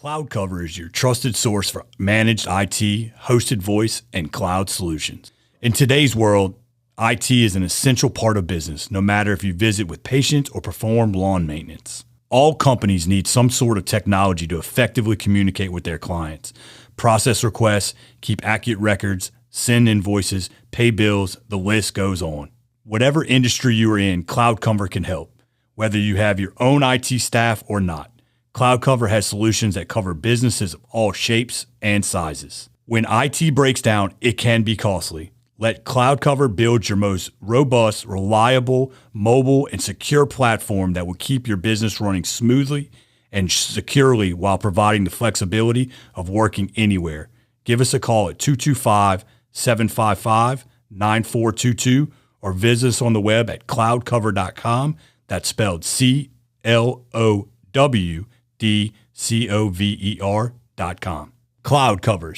Cloudcover is your trusted source for managed IT, hosted voice, and cloud solutions. In today's world, IT is an essential part of business, no matter if you visit with patients or perform lawn maintenance. All companies need some sort of technology to effectively communicate with their clients, process requests, keep accurate records, send invoices, pay bills, the list goes on. Whatever industry you are in, Cloudcover can help, whether you have your own IT staff or not. Cloudcover has solutions that cover businesses of all shapes and sizes. When IT breaks down, it can be costly. Let Cloudcover build your most robust, reliable, mobile, and secure platform that will keep your business running smoothly and securely while providing the flexibility of working anywhere. Give us a call at 225-755-9422 or visit us on the web at cloudcover.com. That's spelled CLOWDCOVER.com. Cloudcover,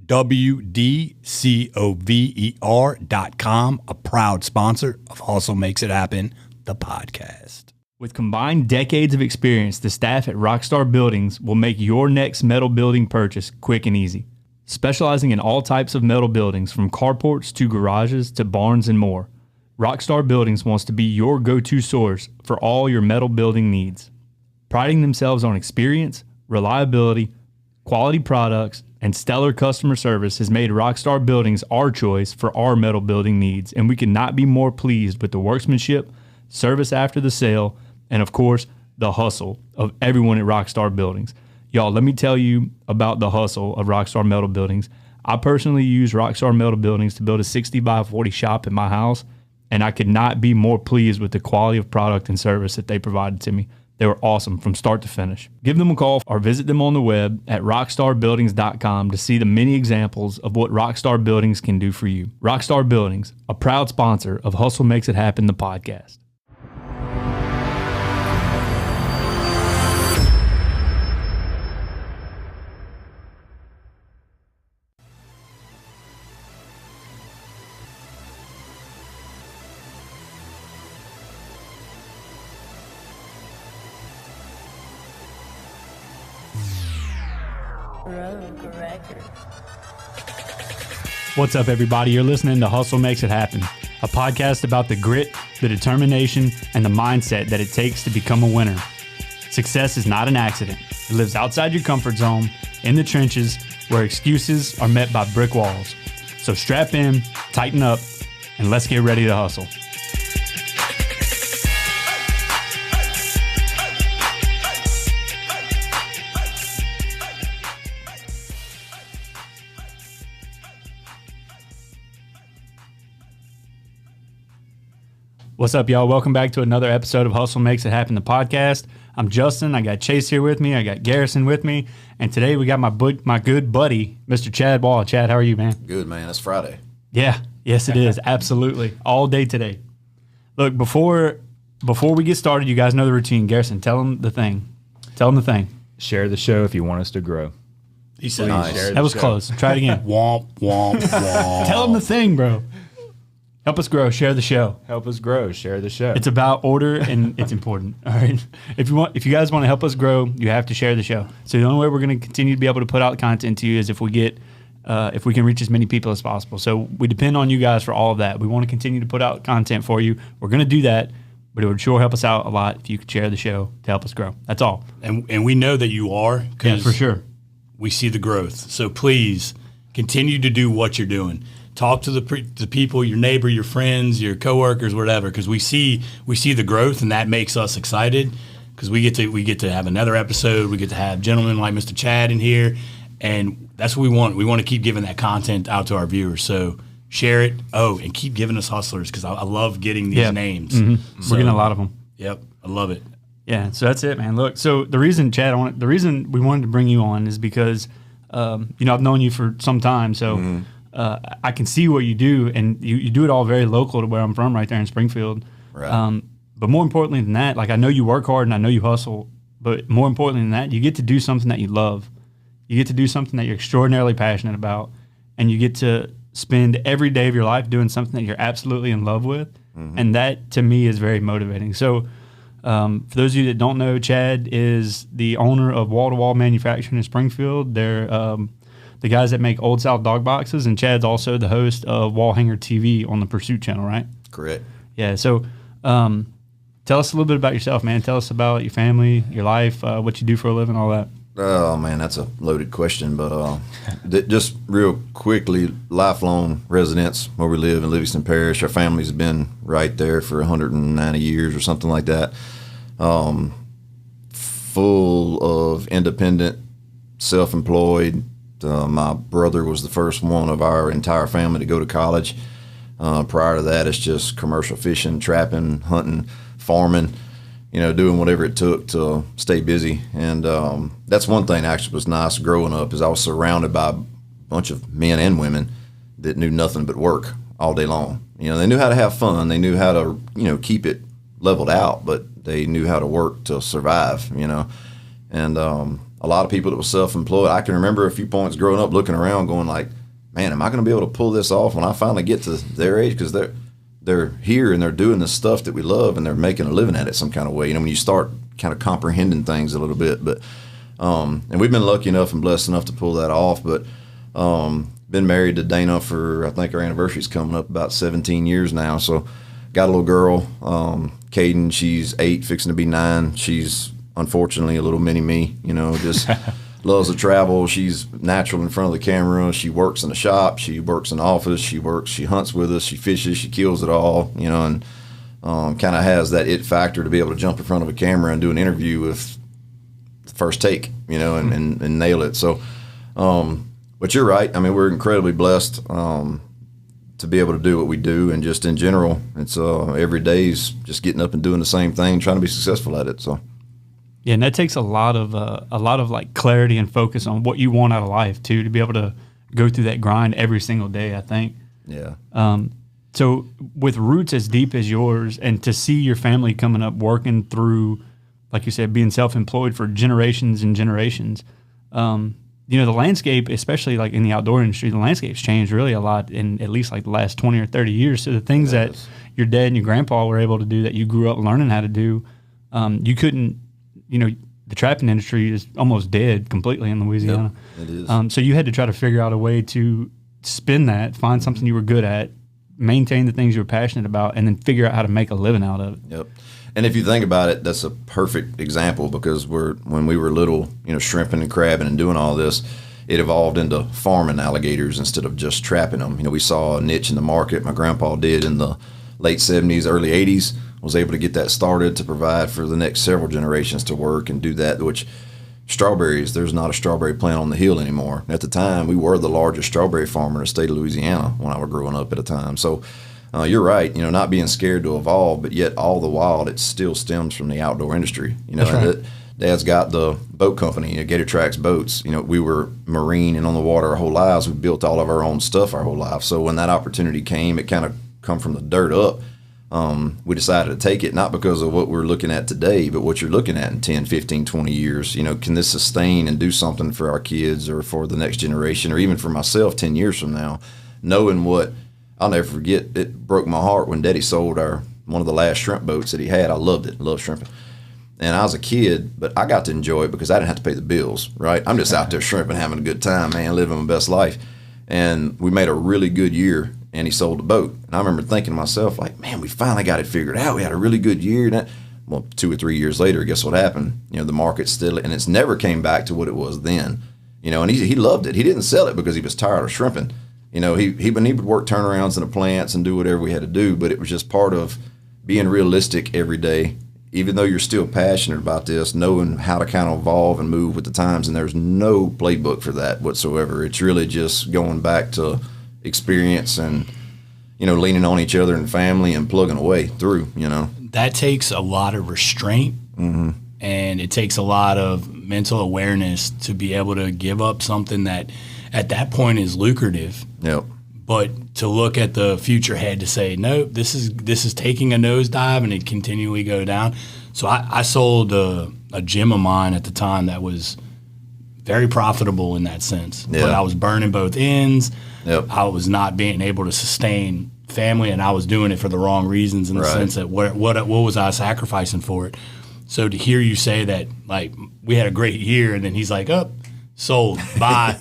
CLOWDCOVER.com, a proud sponsor of Hustle Makes It Happen, the podcast. With combined decades of experience, the staff at Rockstar Buildings will make your next metal building purchase quick and easy. Specializing in all types of metal buildings, from carports to garages to barns and more, Rockstar Buildings wants to be your go-to source for all your metal building needs. Priding themselves on experience, reliability, quality products, and stellar customer service has made Rockstar Buildings our choice for our metal building needs, and we could not be more pleased with the workmanship, service after the sale, and of course, the hustle of everyone at Rockstar Buildings. Y'all, let me tell you about the hustle of Rockstar Metal Buildings. I personally use Rockstar Metal Buildings to build a 60 by 40 shop at my house, and I could not be more pleased with the quality of product and service that they provided to me. They were awesome from start to finish. Give them a call or visit them on the web at rockstarbuildings.com to see the many examples of what Rockstar Buildings can do for you. Rockstar Buildings, a proud sponsor of Hustle Makes It Happen, the podcast. What's up, everybody? You're listening to Hustle Makes It Happen, a podcast about the grit, the determination, and the mindset that it takes to become a winner. Success is not an accident. It lives outside your comfort zone, in the trenches, where excuses are met by brick walls. So strap in, tighten up, and let's get ready to hustle. What's up, y'all? Welcome back to another episode of Hustle Makes It Happen, the podcast. I'm Justin. I got Chase here with me. I got Garrison with me. And today we got my good buddy, Mr. Chad Wall. Chad, how are you, man? Good, man. It's Friday. Yeah. Yes, it is. Absolutely. All day today. Look, before we get started, you guys know the routine. Garrison, tell them the thing. Tell them the thing. Share the show if you want us to grow. He said, Nice. That was close. Try it again. Womp, womp, womp. Tell them the thing, bro. Help us grow. Share the show. Help us grow. Share the show. It's about order and it's important. All right. If you guys want to help us grow, you have to share the show. So the only way we're going to continue to be able to put out content to you is if we can reach as many people as possible. So we depend on you guys for all of that. We want to continue to put out content for you. We're going to do that, but it would sure help us out a lot if you could share the show to help us grow. That's all. And we know that you are, Yeah, because for sure. we see the growth. So please continue to do what you're doing. Talk to the people, your neighbor, your friends, your coworkers, whatever, because we see the growth, and that makes us excited because we get to have another episode. We get to have gentlemen like Mr. Chad in here, and that's what we want. We want to keep giving that content out to our viewers. So share it. Oh, and keep giving us hustlers, because I love getting these names. Mm-hmm. So, we're getting a lot of them. Yep, I love it. Yeah, so that's it, man. Look, so the reason, Chad, the reason we wanted to bring you on is because, I've known you for some time, so I can see what you do, and you do it all very local to where I'm from, right there in Springfield. Right. But more importantly than that, like, I know you work hard and I know you hustle, but more importantly than that, you get to do something that you love. You get to do something that you're extraordinarily passionate about, and you get to spend every day of your life doing something that you're absolutely in love with, and that, to me, is very motivating. So For those of you that don't know, Chad is the owner of Wall to Wall Manufacturing in Springfield. They're the guys that make Old South dog boxes, and Chad's also the host of Wallhanger TV on the Pursuit channel, right? Correct. Yeah. So, tell us a little bit about yourself, man. Tell us about your family, your life, what you do for a living, all that. Oh, man, that's a loaded question, but just real quickly, lifelong residents where we live in Livingston Parish. Our family's been right there for 190 years or something like that. Full of independent, self-employed. My brother was the first one of our entire family to go to college. Prior to that, it's just commercial fishing, trapping, hunting, farming, doing whatever it took to stay busy. And that's one thing actually was nice growing up is I was surrounded by a bunch of men and women that knew nothing but work all day long. They knew how to have fun. They knew how to, keep it leveled out, but they knew how to work to survive, And a lot of people that were self-employed, I can remember a few points growing up looking around going like, man, am I going to be able to pull this off when I finally get to their age? Because they're here and they're doing the stuff that we love and they're making a living at it some kind of way. When you start kind of comprehending things a little bit. But and we've been lucky enough and blessed enough to pull that off. But been married to Dana for, I think our anniversary's coming up about 17 years now. So got a little girl, Cajun. She's 8, fixing to be 9. She's unfortunately a little mini me, just loves to travel. She's natural in front of the camera. She works in the shop. She works in the office. She hunts with us. She fishes. She kills it all, and kind of has that it factor to be able to jump in front of a camera and do an interview with the first take, and nail it. So, but you're right. I mean, we're incredibly blessed to be able to do what we do, and just in general, it's every day's just getting up and doing the same thing, trying to be successful at it. So. Yeah, and that takes a lot of like clarity and focus on what you want out of life too, to be able to go through that grind every single day, I think. Yeah. So with roots as deep as yours, and to see your family coming up working through, like you said, being self-employed for generations and generations, the landscape, especially like in the outdoor industry, the landscape's changed really a lot in at least like the last 20 or 30 years. So the things that your dad and your grandpa were able to do that you grew up learning how to do, you couldn't. The trapping industry is almost dead completely in Louisiana. Yep, it is. So you had to try to figure out a way to spin that, find something you were good at, maintain the things you were passionate about, and then figure out how to make a living out of it. Yep. And if you think about it, that's a perfect example because when we were little, shrimping and crabbing and doing all this, it evolved into farming alligators instead of just trapping them. We saw a niche in the market. My grandpa did in the late 70s, early 80s. Was able to get that started to provide for the next several generations to work and do that, which strawberries, there's not a strawberry plant on the hill anymore. At the time, we were the largest strawberry farmer in the state of Louisiana when I was growing up at the time. So you're right, not being scared to evolve, but yet all the while it still stems from the outdoor industry. Right. Dad's got the boat company, Gator Tracks Boats. We were marine and on the water our whole lives. We built all of our own stuff our whole life. So when that opportunity came, it kind of come from the dirt up. We decided to take it, not because of what we're looking at today, but what you're looking at in 10, 15, 20 years. Can this sustain and do something for our kids or for the next generation or even for myself 10 years from now? Knowing what, I'll never forget, it broke my heart when Daddy sold one of the last shrimp boats that he had. I loved it, loved shrimping. And I was a kid, but I got to enjoy it because I didn't have to pay the bills, right? I'm just out there shrimping, having a good time, man, living my best life. And we made a really good year. And he sold the boat. And I remember thinking to myself, like, man, we finally got it figured out. We had a really good year. Well, 2 or 3 years later, guess what happened? The market still, and it's never came back to what it was then. And he loved it. He didn't sell it because he was tired of shrimping. He would work turnarounds in the plants and do whatever we had to do, but it was just part of being realistic every day, even though you're still passionate about this, knowing how to kind of evolve and move with the times. And there's no playbook for that whatsoever. It's really just going back to experience and leaning on each other and family and plugging away through. That takes a lot of restraint, and it takes a lot of mental awareness to be able to give up something that at that point is lucrative. Yep. But to look at the future ahead to say, nope, this is taking a nosedive and it continually go down. So I sold a gym of mine at the time that was very profitable in that sense. Yeah. But I was burning both ends. Yep. I was not being able to sustain family, and I was doing it for the wrong reasons in the Right. sense that what was I sacrificing for it? So to hear you say that, like, we had a great year, and then he's like, "Up, sold, buy,"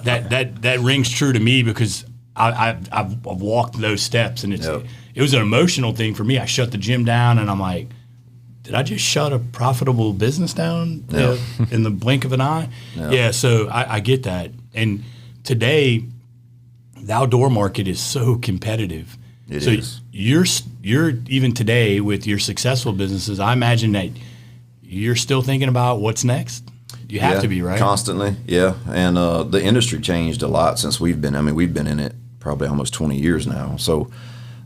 that rings true to me because I've walked those steps, and it was an emotional thing for me. I shut the gym down, and I'm like, did I just shut a profitable business down in the blink of an eye? Yeah, so I get that. And today, the outdoor market is so competitive. It is. You're even today with your successful businesses, I imagine that you're still thinking about what's next. You have to be, right? Constantly, yeah. And the industry changed a lot since we've been in it probably almost 20 years now. So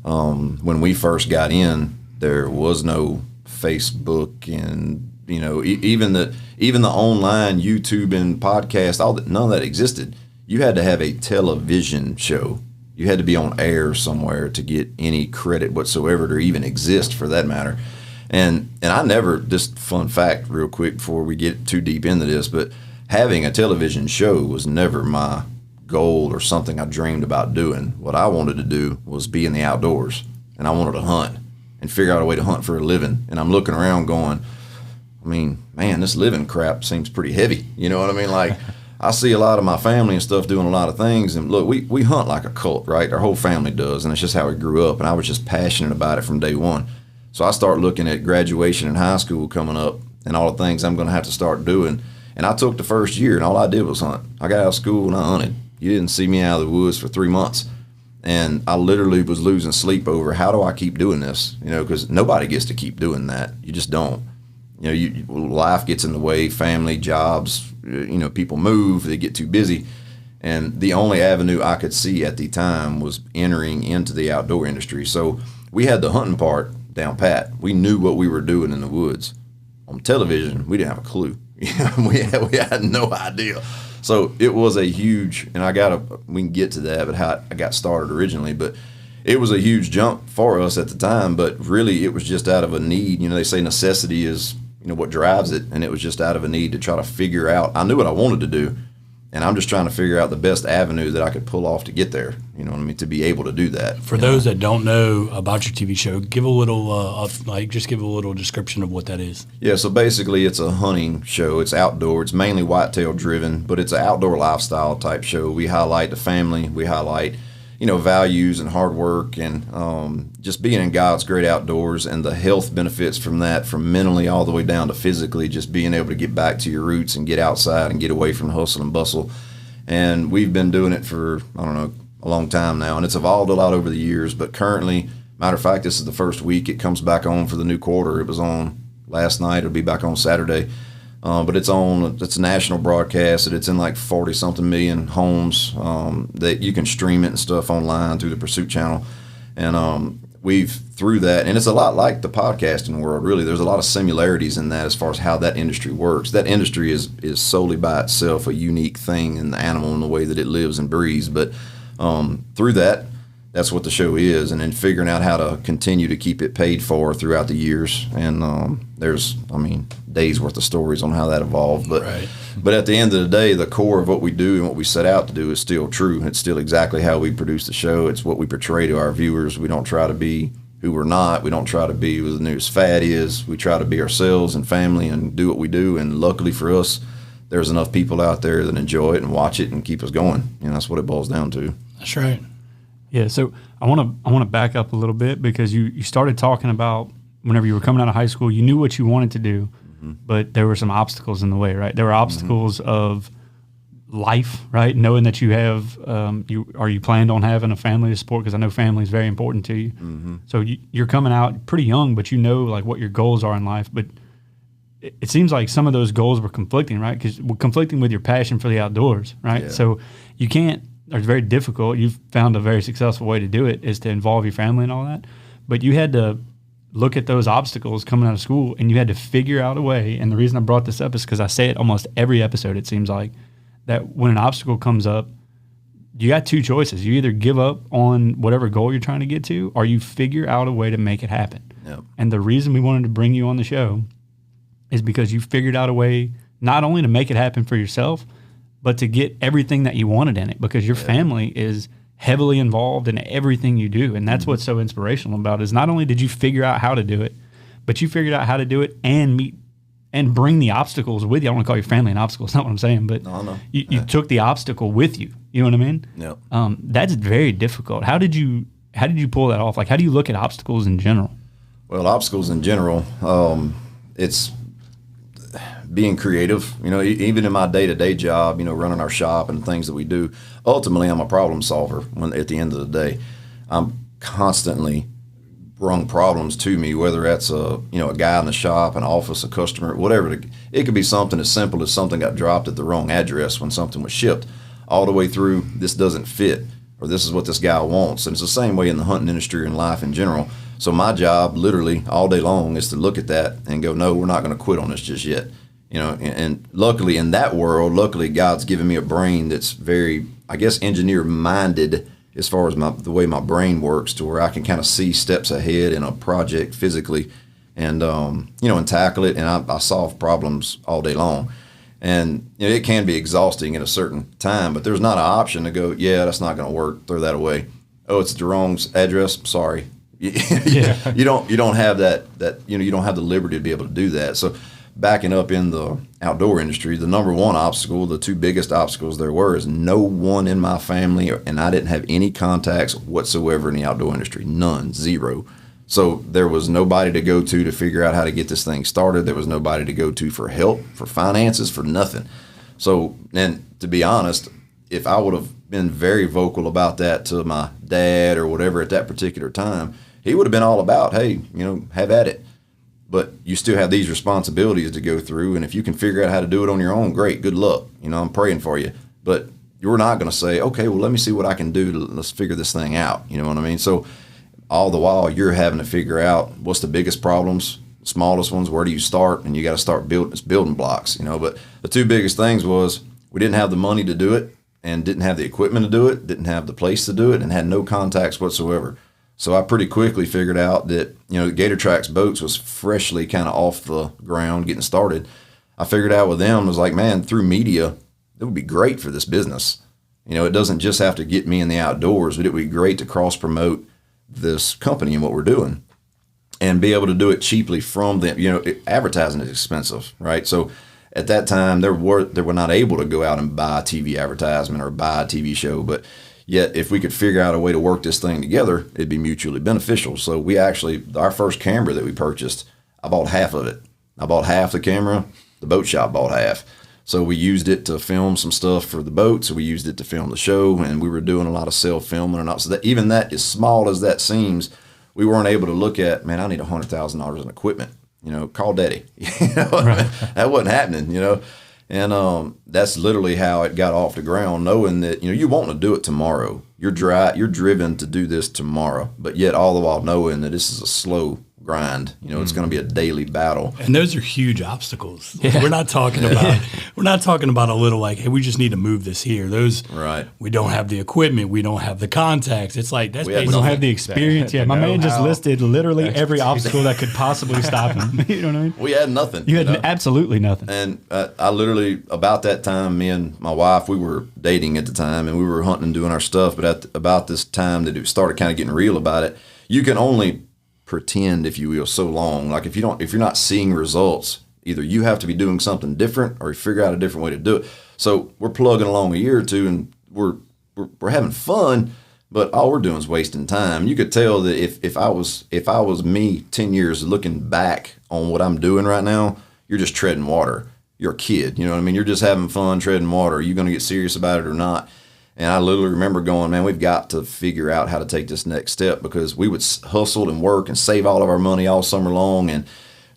when we first got in, there was no Facebook and, you know, even the online YouTube and podcast, none of that existed. You had to have a television show. You had to be on air somewhere to get any credit whatsoever to even exist, for that matter. And I never, just fun fact real quick before we get too deep into this, but having a television show was never my goal or something I dreamed about doing. What I wanted to do was be in the outdoors, and I wanted to hunt and figure out a way to hunt for a living. And I'm looking around going, I mean, man, this living crap seems pretty heavy. You know what I mean? Like, I see a lot of my family and stuff doing a lot of things, and look, we hunt like a cult, right? Our whole family does, and it's just how we grew up, and I was just passionate about it from day one. So I start looking at graduation in high school coming up and all the things I'm going to have to start doing. And I took the first year, and all I did was hunt. I got out of school and I hunted. You didn't see me out of the woods for 3 months. And I literally was losing sleep over, how do I keep doing this? You know, because nobody gets to keep doing that. You just don't. You know, life gets in the way, family, jobs, you know, people move, they get too busy. And the only avenue I could see at the time was entering into the outdoor industry. So we had the hunting part down pat. We knew what we were doing in the woods. On television, we didn't have a clue. we had no idea. So it was a huge, and we can get to that, but how I got started originally, but it was a huge jump for us at the time, but really it was just out of a need. You know, they say necessity is, you know, what drives it, and it was just out of a need to try to figure out. I knew what I wanted to do, and I'm just trying to figure out the best avenue that I could pull off to get there. You know what I mean? To be able to do that. For those that don't know about your TV show, give a little, give a little description of what that is. Yeah, so basically it's a hunting show. It's outdoor. It's mainly whitetail driven, but it's an outdoor lifestyle type show. We highlight the family. We highlight, you know, values and hard work and just being in God's great outdoors and the health benefits from that, from mentally all the way down to physically, just being able to get back to your roots and get outside and get away from the hustle and bustle. And we've been doing it for, I don't know, a long time now, and it's evolved a lot over the years, but currently, matter of fact, this is the first week it comes back on for the new quarter. It was on last night. It'll be back on Saturday. But it's a national broadcast, and it's in like 40-something million homes that you can stream it and stuff online through the Pursuit channel. And we've, through that, and it's a lot like the podcasting world, really. There's a lot of similarities in that as far as how that industry works. That industry is solely by itself a unique thing in the animal and the way that it lives and breathes. But through that's what the show is, and then figuring out how to continue to keep it paid for throughout the years. And there's, days worth of stories on how that evolved. But right. But at the end of the day, the core of what we do and what we set out to do is still true. It's still exactly how we produce the show. It's what we portray to our viewers. We don't try to be who we're not. We don't try to be who the newest fad is. We try to be ourselves and family and do what we do. And luckily for us, there's enough people out there that enjoy it and watch it and keep us going. You know, that's what it boils down to. That's right. Yeah, so I want to back up a little bit because you started talking about whenever you were coming out of high school, you knew what you wanted to do, but there were some obstacles in the way, right? There were obstacles of life, right? Knowing that you have, you planned on having a family to support, because I know family is very important to you. So you're coming out pretty young, but you know like what your goals are in life. But it seems like some of those goals were conflicting, right? Because we're conflicting with your passion for the outdoors, right? Yeah. So you can't. It's very difficult. You've found a very successful way to do it, is to involve your family and all that. But you had to look at those obstacles coming out of school, and you had to figure out a way. And the reason I brought this up is because I say it almost every episode, it seems like, that when an obstacle comes up, you got two choices. You either give up on whatever goal you're trying to get to, or you figure out a way to make it happen. Yep. And the reason we wanted to bring you on the show is because you figured out a way not only to make it happen for yourself, but to get everything that you wanted in it, because your family is heavily involved in everything you do. And that's what's so inspirational about it, is not only did you figure out how to do it, but you figured out how to do it and meet and bring the obstacles with you. I don't want to call your family an obstacle. It's not what I'm saying, but you took the obstacle with you. You know what I mean? Yep. That's very difficult. How did you pull that off? Like, how do you look at obstacles in general? Well, obstacles in general, it's being creative. You know, even in my day-to-day job, you know, running our shop and things that we do, ultimately I'm a problem solver at the end of the day. I'm constantly brung problems to me, whether that's a guy in the shop, an office, a customer, whatever. It could be something as simple as something got dropped at the wrong address when something was shipped, all the way through this doesn't fit, or this is what this guy wants. And it's the same way in the hunting industry and life in general. So my job literally all day long is to look at that and go, no, we're not going to quit on this just yet. You know, and luckily in that world, God's given me a brain that's very, I guess, engineer minded as far as the way my brain works, to where I can kind of see steps ahead in a project physically and, and tackle it. And I solve problems all day long. And it can be exhausting at a certain time, but there's not an option to go, yeah, that's not going to work. Throw that away. Oh, it's the wrong address. Sorry. You don't have that, you don't have the liberty to be able to do that. So backing up in the outdoor industry, the number one obstacle, the two biggest obstacles there were, is no one in my family, and I didn't have any contacts whatsoever in the outdoor industry. None, zero. So there was nobody to go to figure out how to get this thing started. There was nobody to go to for help, for finances, for nothing. So, and to be honest, if I would have been very vocal about that to my dad or whatever at that particular time, he would have been all about, hey, have at it. But you still have these responsibilities to go through, and if you can figure out how to do it on your own, great, good luck. I'm praying for you. But you're not going to say, okay, well, let me see what I can do. Let's figure this thing out. You know what I mean? So all the while, you're having to figure out what's the biggest problems, smallest ones, where do you start, and you got to start building blocks. But the two biggest things was we didn't have the money to do it, and didn't have the equipment to do it, didn't have the place to do it, and had no contacts whatsoever. So I pretty quickly figured out that, Gator Tracks Boats was freshly kind of off the ground, getting started. I figured out with them, was like, man, through media, it would be great for this business. It doesn't just have to get me in the outdoors, but it would be great to cross-promote this company and what we're doing and be able to do it cheaply from them. Advertising is expensive, right? So at that time, they were not able to go out and buy a TV advertisement or buy a TV show, but yet, if we could figure out a way to work this thing together, it'd be mutually beneficial. So we actually, our first camera that we purchased, I bought half of it. I bought half the camera. The boat shop bought half. So we used it to film some stuff for the boat. So we used it to film the show, and we were doing a lot of self-filming and all. So that, even that, as small as that seems, we weren't able to look at, man, I need $100,000 in equipment. Call daddy. Right. That wasn't happening, And that's literally how it got off the ground, knowing that, you want to do it tomorrow. You're driven to do this tomorrow, but yet all the while knowing that this is a slow grind. It's going to be a daily battle. And those are huge obstacles. Yeah. We're not talking about a little like, hey, we just need to move this here. Those, right. We don't have the equipment. We don't have the contacts. It's like, we don't have the experience. Yeah. My man just listed literally every obstacle that could possibly stop him. You know what I mean? We had nothing. You had absolutely nothing. And I literally, about that time, me and my wife, we were dating at the time, and we were hunting and doing our stuff. But about this time that it started kind of getting real about it, you can only pretend, if you will, so long. Like if you're not seeing results, either you have to be doing something different or you figure out a different way to do it. So we're plugging along a year or two, and we're having fun, but all we're doing is wasting time. You could tell that if I was me 10 years looking back on what I'm doing right now, you're just treading water. You're a kid, you know what I mean? You're just having fun treading water. Are you going to get serious about it or not? And I literally remember going, man, we've got to figure out how to take this next step, because we would hustle and work and save all of our money all summer long, and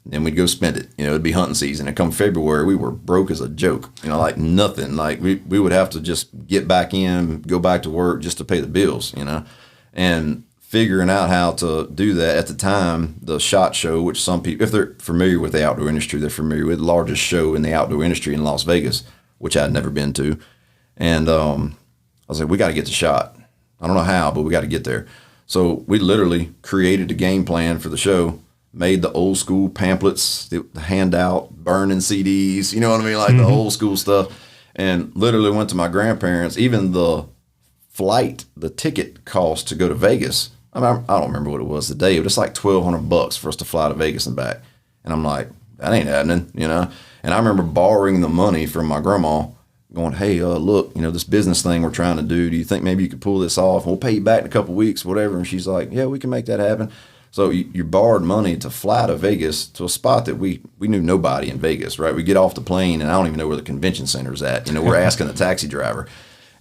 then we'd go spend it. It'd be hunting season. And come February, we were broke as a joke, like nothing. Like we would have to just get back in, go back to work just to pay the bills, and figuring out how to do that. At the time, the SHOT Show, which some people, if they're familiar with the outdoor industry, they're familiar with the largest show in the outdoor industry in Las Vegas, which I'd never been to. And I was like, we got to get the shot. I don't know how, but we got to get there. So we literally created a game plan for the show, made the old school pamphlets, the handout, burning CDs, you know what I mean? Like the old school stuff. And literally went to my grandparents, even the flight, the ticket cost to go to Vegas, I don't remember what it was today, but it's like $1,200 for us to fly to Vegas and back. And I'm like, that ain't happening, you know? And I remember borrowing the money from my grandma going, hey, look, you know, this business thing we're trying to do you think maybe you could pull this off? We'll pay you back in a couple of weeks, whatever. And she's like, yeah, we can make that happen. So you borrowed money to fly to Vegas to a spot that we knew nobody in Vegas, right? We get off the plane, and I don't even know where the convention center's at. You know, we're asking the taxi driver.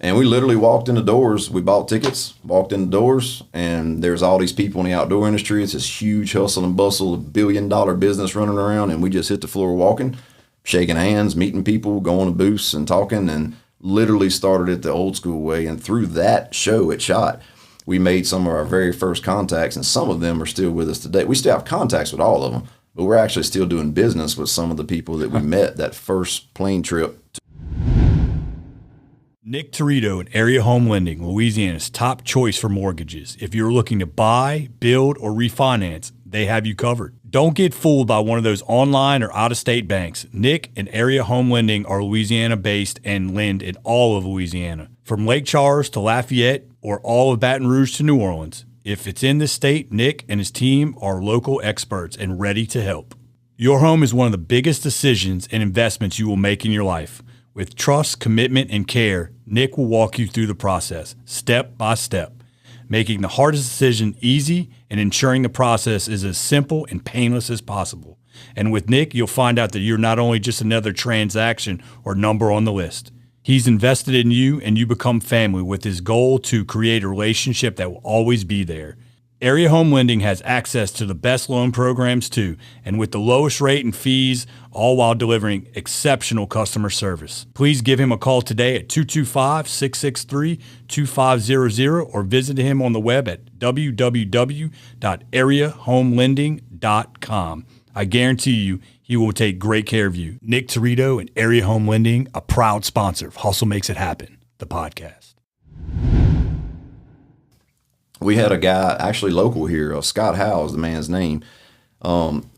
And we literally walked in the doors. We bought tickets, walked in the doors, and there's all these people in the outdoor industry. It's this huge hustle and bustle, $1 billion business running around, and we just hit the floor walking, shaking hands, meeting people, going to booths and talking, and literally started it the old school way. And through that show at SHOT, we made some of our very first contacts, and some of them are still with us today. We still have contacts with all of them, but we're actually still doing business with some of the people that we met that first plane trip. Nick Torito and Area Home Lending, Louisiana's top choice for mortgages. If you're looking to buy, build, or refinance, they have you covered. Don't get fooled by one of those online or out-of-state banks. Nick and Area Home Lending are Louisiana-based and lend in all of Louisiana. From Lake Charles to Lafayette or all of Baton Rouge to New Orleans. If it's in this state, Nick and his team are local experts and ready to help. Your home is one of the biggest decisions and investments you will make in your life. With trust, commitment, and care, Nick will walk you through the process, step by step, making the hardest decision easy and ensuring the process is as simple and painless as possible. And with Nick, you'll find out that you're not only just another transaction or number on the list. He's invested in you, and you become family with his goal to create a relationship that will always be there. Area Home Lending has access to the best loan programs too, and with the lowest rate and fees, all while delivering exceptional customer service. Please give him a call today at 225-663-2500 or visit him on the web at www.areahomelending.com. I guarantee you, he will take great care of you. Nick Torito and Area Home Lending, a proud sponsor of Hustle Makes It Happen, the podcast. We had a guy actually local here, Scott Howe is the man's name.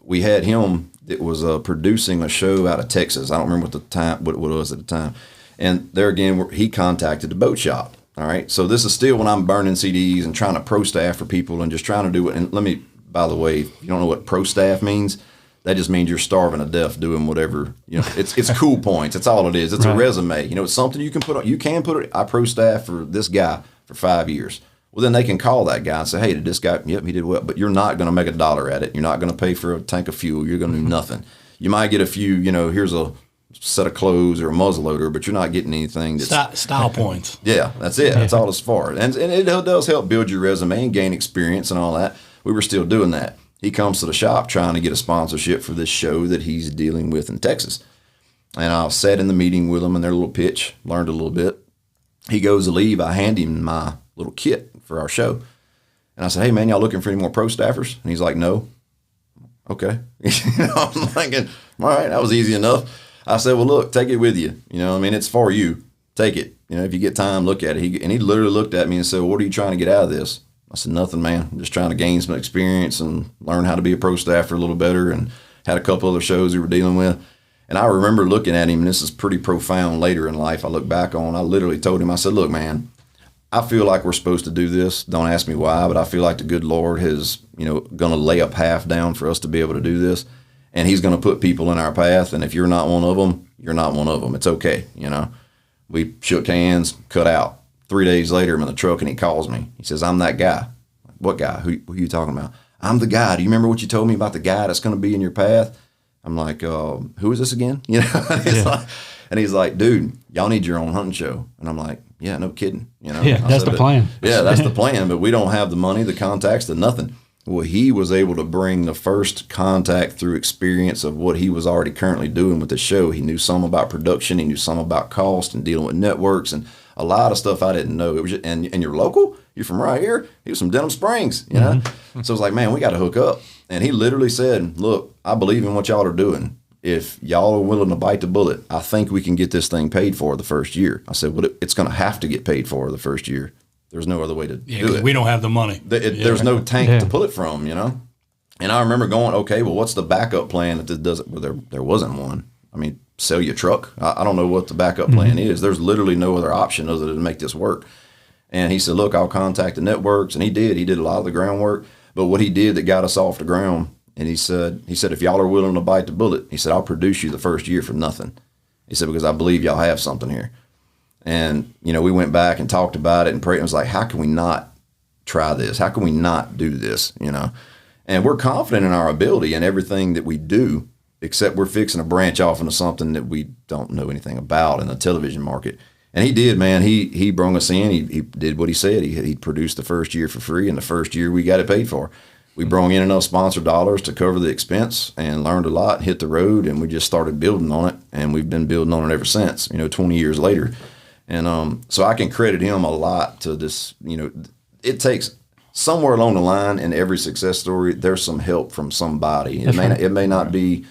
We had him that was producing a show out of Texas. I don't remember what it was at the time. And there again, he contacted the boat shop. All right. So this is still when I'm burning CDs and trying to pro staff for people and just trying to do it. And let me, by the way, if you don't know what pro staff means, that just means you're starving to death doing whatever, you know, it's cool points. That's all it is. It's right. A resume. You know, it's something you can put on. You can put it. I pro staff for this guy for 5 years. Well, then they can call that guy and say, hey, did this guy, yep, he did well. But you're not going to make $1 at it. You're not going to pay for a tank of fuel. You're going to do nothing. You might get a few, you know, here's a set of clothes or a muzzle loader, but you're not getting anything that's style points. Yeah, that's it. That's all it's for. And it does help build your resume and gain experience and all that. We were still doing that. He comes to the shop trying to get a sponsorship for this show that he's dealing with in Texas. And I sat in the meeting with him and their little pitch, learned a little bit. He goes to leave. I hand him my little kit for our show. And I said, hey, man, y'all looking for any more pro staffers? And he's like, no. Okay. I'm thinking, all right, that was easy enough. I said, well, look, take it with you. You know, I mean, it's for you. Take it. You know, if you get time, look at it. And he literally looked at me and said, well, what are you trying to get out of this? I said, nothing, man. I'm just trying to gain some experience and learn how to be a pro staffer a little better, and had a couple other shows we were dealing with. And I remember looking at him, and this is pretty profound later in life I look back on. I literally told him, I said, look, man, I feel like we're supposed to do this. Don't ask me why, but I feel like the good Lord has, you know, going to lay a path down for us to be able to do this. And he's going to put people in our path. And if you're not one of them, you're not one of them. It's okay. You know, we shook hands, cut out. 3 days later, I'm in the truck and he calls me. He says, I'm that guy. What guy? Who are you talking about? I'm the guy. Do you remember what you told me about the guy that's going to be in your path? I'm like, who is this again? You know, and he's like, dude, y'all need your own hunting show. And I'm like, yeah, no kidding. You know, yeah, that's the plan. Yeah, that's the plan. But we don't have the money, the contacts, the nothing. Well, he was able to bring the first contact through experience of what he was already currently doing with the show. He knew some about production. He knew some about cost and dealing with networks and a lot of stuff I didn't know. It was just, and you're local? You're from right here? He was from Denham Springs, you know? Mm-hmm. So I was like, man, we got to hook up. And he literally said, look, I believe in what y'all are doing. If y'all are willing to bite the bullet, I think we can get this thing paid for the first year. I said, well, it's going to have to get paid for the first year. There's no other way to do it. We don't have the money. There's no tank to pull it from, you know? And I remember going, okay, well, what's the backup plan if this doesn't? Well, there wasn't one. I mean, sell your truck. I don't know what the backup plan is. There's literally no other option other than to make this work. And he said, look, I'll contact the networks. And he did a lot of the groundwork. But what he did that got us off the ground, and he said, if y'all are willing to bite the bullet, he said, I'll produce you the first year for nothing. He said, because I believe y'all have something here. And, we went back and talked about it and prayed. And was like, how can we not try this? How can we not do this? And we're confident in our ability and everything that we do, except we're fixing to branch off into something that we don't know anything about in the television market. And he did, man. He brung us in. He did what he said. He produced the first year for free, and the first year we got it paid for. We brung in enough sponsor dollars to cover the expense and learned a lot, hit the road, and we just started building on it. And we've been building on it ever since, 20 years later. And so I can credit him a lot to this. It takes somewhere along the line in every success story, there's some help from somebody. It may not be,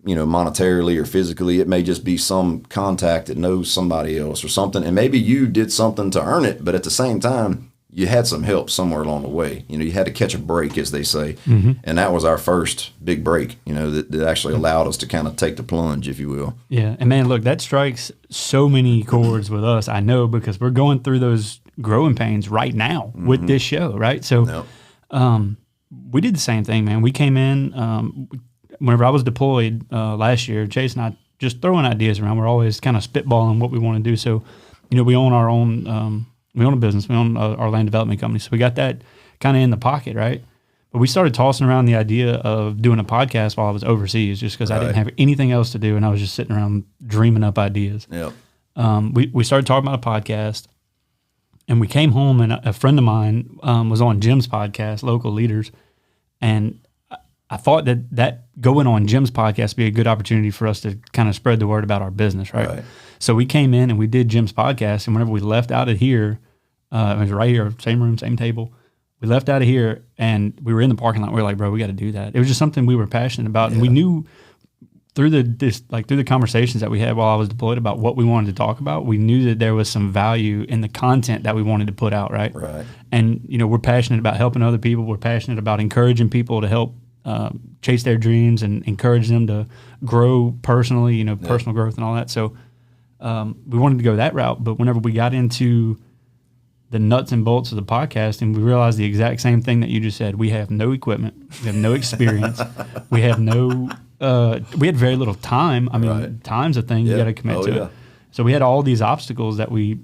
monetarily or physically. It may just be some contact that knows somebody else or something. And maybe you did something to earn it, but at the same time, you had some help somewhere along the way. You had to catch a break, as they say. Mm-hmm. And that was our first big break, that actually allowed us to kind of take the plunge, if you will. Yeah. And man, look, that strikes so many chords with us. I know, because we're going through those growing pains right now with this show, right? So we did the same thing, man. We came in, whenever I was deployed last year, Chase and I just throwing ideas around. We're always kind of spitballing what we want to do. So, we own our own, we own a business. We own our land development company. So we got that kind of in the pocket, right? But we started tossing around the idea of doing a podcast while I was overseas, just because I didn't have anything else to do, and I was just sitting around dreaming up ideas. Yep. We started talking about a podcast, and we came home, and a friend of mine was on Jim's podcast, Local Leaders, and I thought that going on Jim's podcast would be a good opportunity for us to kind of spread the word about our business, right? So we came in and we did Jim's podcast, and whenever we left out of here, it was right here, same room, same table. We left out of here, and we were in the parking lot. We were like, bro, we got to do that. It was just something we were passionate about, and we knew through the conversations that we had while I was deployed about what we wanted to talk about, we knew that there was some value in the content that we wanted to put out, right? And we're passionate about helping other people. We're passionate about encouraging people to help chase their dreams and encourage them to grow personally, personal growth and all that. So we wanted to go that route. But whenever we got into the nuts and bolts of the podcast, and we realized the exact same thing that you just said, we have no equipment, we have no experience, we have no, we had very little time. I mean, time's a thing you got to commit to it. So we had all these obstacles that we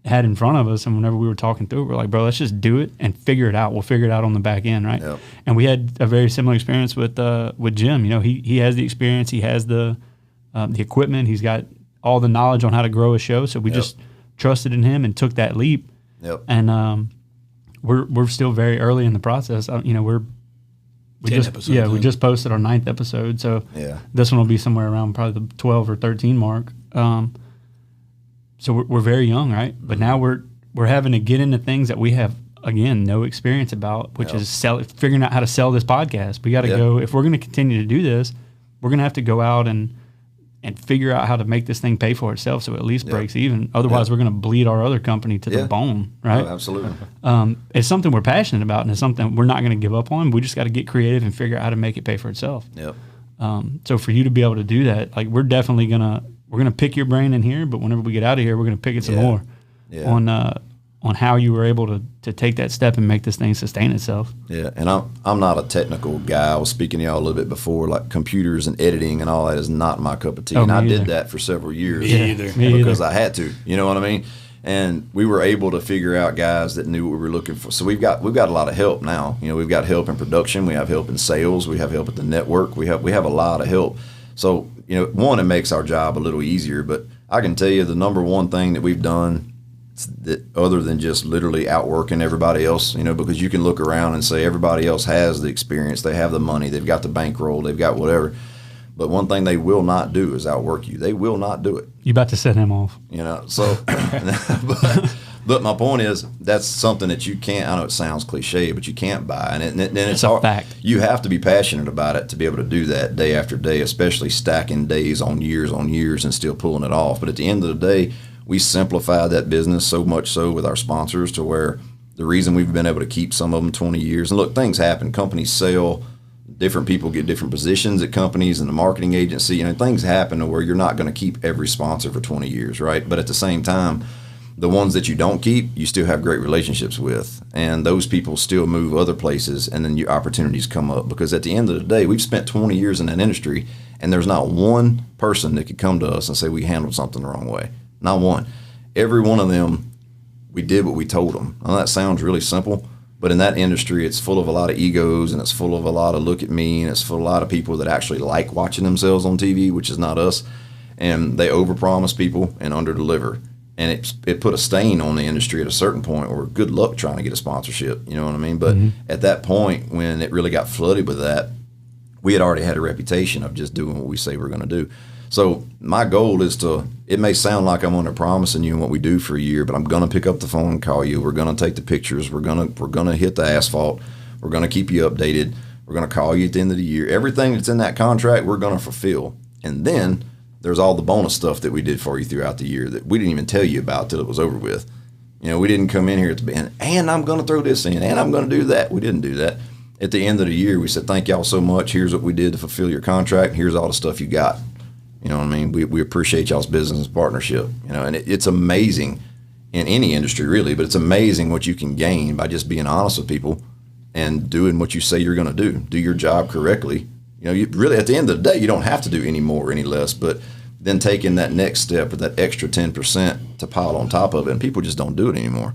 had in front of us, and whenever we were talking through it, we're like, bro, let's just do it and figure it out. We'll figure it out on the back end, right? Yep. And we had a very similar experience with Jim. He has the experience, he has the equipment, he's got all the knowledge on how to grow a show. So we just trusted in him and took that leap. Yep. And we're still very early in the process. We just posted our 9th episode, so this one will be somewhere around probably the 12 or 13 mark. So we're very young, right? But now we're having to get into things that we have, again, no experience about, which is figuring out how to sell this podcast. We got to go, if we're going to continue to do this, we're going to have to go out and figure out how to make this thing pay for itself so it at least breaks even. Otherwise, we're going to bleed our other company to the bone, right? Oh, absolutely. It's something we're passionate about, and it's something we're not going to give up on. We just got to get creative and figure out how to make it pay for itself. Yep. So for you to be able to do that, like, we're definitely we're gonna pick your brain in here, but whenever we get out of here, we're gonna pick it some more on how you were able to take that step and make this thing sustain itself. Yeah, and I'm not a technical guy. I was speaking to y'all a little bit before, like computers and editing and all that is not my cup of tea. And I did that for several years. Because I had to. You know what I mean? And we were able to figure out guys that knew what we were looking for. So we've got a lot of help now. We've got help in production, we have help in sales, we have help at the network, we have a lot of help. So, one, it makes our job a little easier, but I can tell you the number one thing that we've done that other than just literally outworking everybody else, because you can look around and say everybody else has the experience, they have the money, they've got the bankroll, they've got whatever. But one thing they will not do is outwork you. They will not do it. You about to set him off. So, but my point is that's something that you can't, I know it sounds cliche, but you can't buy. And it's a fact. You have to be passionate about it to be able to do that day after day, especially stacking days on years and still pulling it off. But at the end of the day, we simplified that business so much so with our sponsors to where the reason we've been able to keep some of them 20 years, and look, things happen. Companies sell. Different people get different positions at companies and the marketing agency. Things happen to where you're not going to keep every sponsor for 20 years, right? But at the same time, The ones that you don't keep, you still have great relationships with, and those people still move other places, and then your opportunities come up. Because at the end of the day, we've spent 20 years in that industry, and there's not one person that could come to us and say we handled something the wrong way. Not one. Every one of them, we did what we told them. Now, that sounds really simple, but in that industry, it's full of a lot of egos, and it's full of a lot of look at me, and it's full of a lot of people that actually like watching themselves on TV, which is not us, and they overpromise people and underdeliver. And it put a stain on the industry at a certain point, or good luck trying to get a sponsorship, you know what I mean? But at that point, when it really got flooded with that, we had already had a reputation of just doing what we say we're going to do. So my goal is it may sound like I'm under promising you what we do for a year, but I'm going to pick up the phone and call you. We're going to take the pictures. We're going to hit the asphalt. We're going to keep you updated. We're going to call you at the end of the year. Everything that's in that contract, we're going to fulfill. And then there's all the bonus stuff that we did for you throughout the year that we didn't even tell you about till it was over with. You know, we didn't come in here at the end, and I'm going to throw this in, and I'm going to do that. We didn't do that. At the end of the year, we said, thank y'all so much. Here's what we did to fulfill your contract. Here's all the stuff you got. You know what I mean? We appreciate y'all's business partnership. You know, and it's amazing in any industry, really, but it's amazing what you can gain by just being honest with people and doing what you say you're going to do. Do your job correctly. You know, you really, at the end of the day, you don't have to do any more or any less, but then taking that next step or that extra 10% to pile on top of it, and people just don't do it anymore.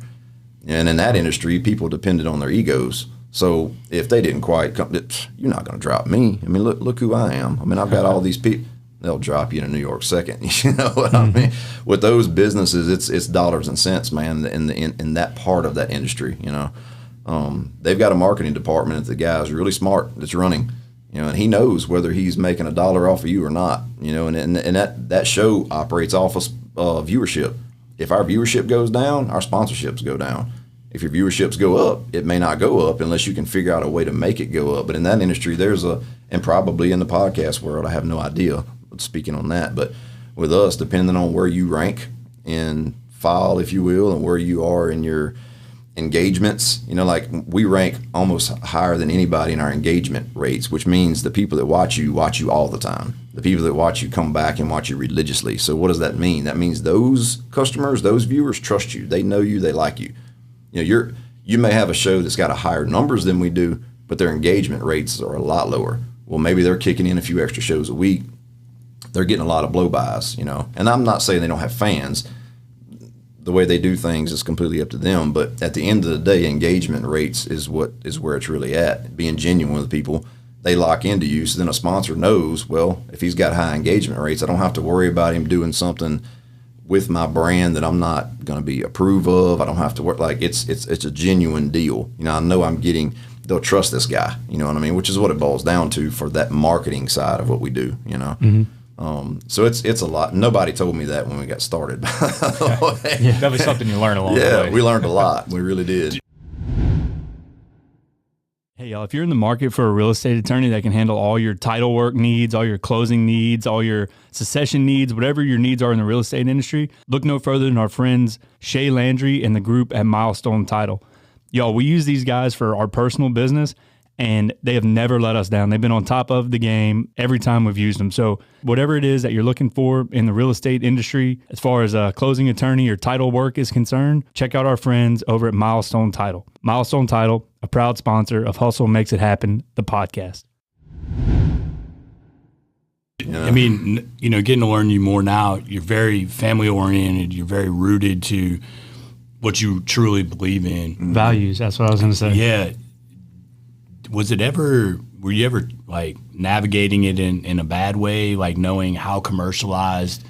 And in that industry, people depended on their egos. So if they didn't quite come, you're not going to drop me. I mean, look who I am. I mean, I've got all these people. They'll drop you in a New York second. You know what I mean? With those businesses, it's dollars and cents, man. In that part of that industry, you know, they've got a marketing department that the guy's really smart that's running. You know, and he knows whether he's making a dollar off of you or not. You know, and that show operates off of viewership. If our viewership goes down, our sponsorships go down. If your viewerships go up, it may not go up unless you can figure out a way to make it go up. But in that industry, and probably in the podcast world, I have no idea. Speaking on that, but with us, depending on where you rank in file, if you will, and where you are in your engagements, you know, like we rank almost higher than anybody in our engagement rates, which means the people that watch you all the time. The people that watch you come back and watch you religiously. So what does that mean? That means those customers, those viewers trust you. They know you, they like you. You know, you may have a show that's got a higher numbers than we do, but their engagement rates are a lot lower. Well, maybe they're kicking in a few extra shows a week. They're getting a lot of blow-bys, you know. And I'm not saying they don't have fans. The way they do things is completely up to them. But at the end of the day, engagement rates is where it's really at. Being genuine with people, they lock into you. So then a sponsor knows, well, if he's got high engagement rates, I don't have to worry about him doing something with my brand that I'm not going to be approve of. I don't have to work. Like it's a genuine deal. You know, I know they'll trust this guy. You know what I mean? Which is what it boils down to for that marketing side of what we do, you know. Mm-hmm. So it's a lot. Nobody told me that when we got started. Yeah, definitely something you learn along the way. Yeah, we learned a lot. We really did. Hey, y'all, if you're in the market for a real estate attorney that can handle all your title work needs, all your closing needs, all your succession needs, whatever your needs are in the real estate industry, look no further than our friends Shay Landry and the group at Milestone Title. Y'all, we use these guys for our personal business, and they have never let us down. They've been on top of the game every time we've used them. So whatever it is that you're looking for in the real estate industry, as far as a closing attorney or title work is concerned, check out our friends over at Milestone Title. Milestone Title, a proud sponsor of Hustle Makes It Happen, the podcast. Yeah. I mean, you know, getting to learn you more now, you're very family oriented. You're very rooted to what you truly believe in. Values, that's what I was going to say. Yeah. Were you ever like navigating it in a bad way, like knowing how commercialized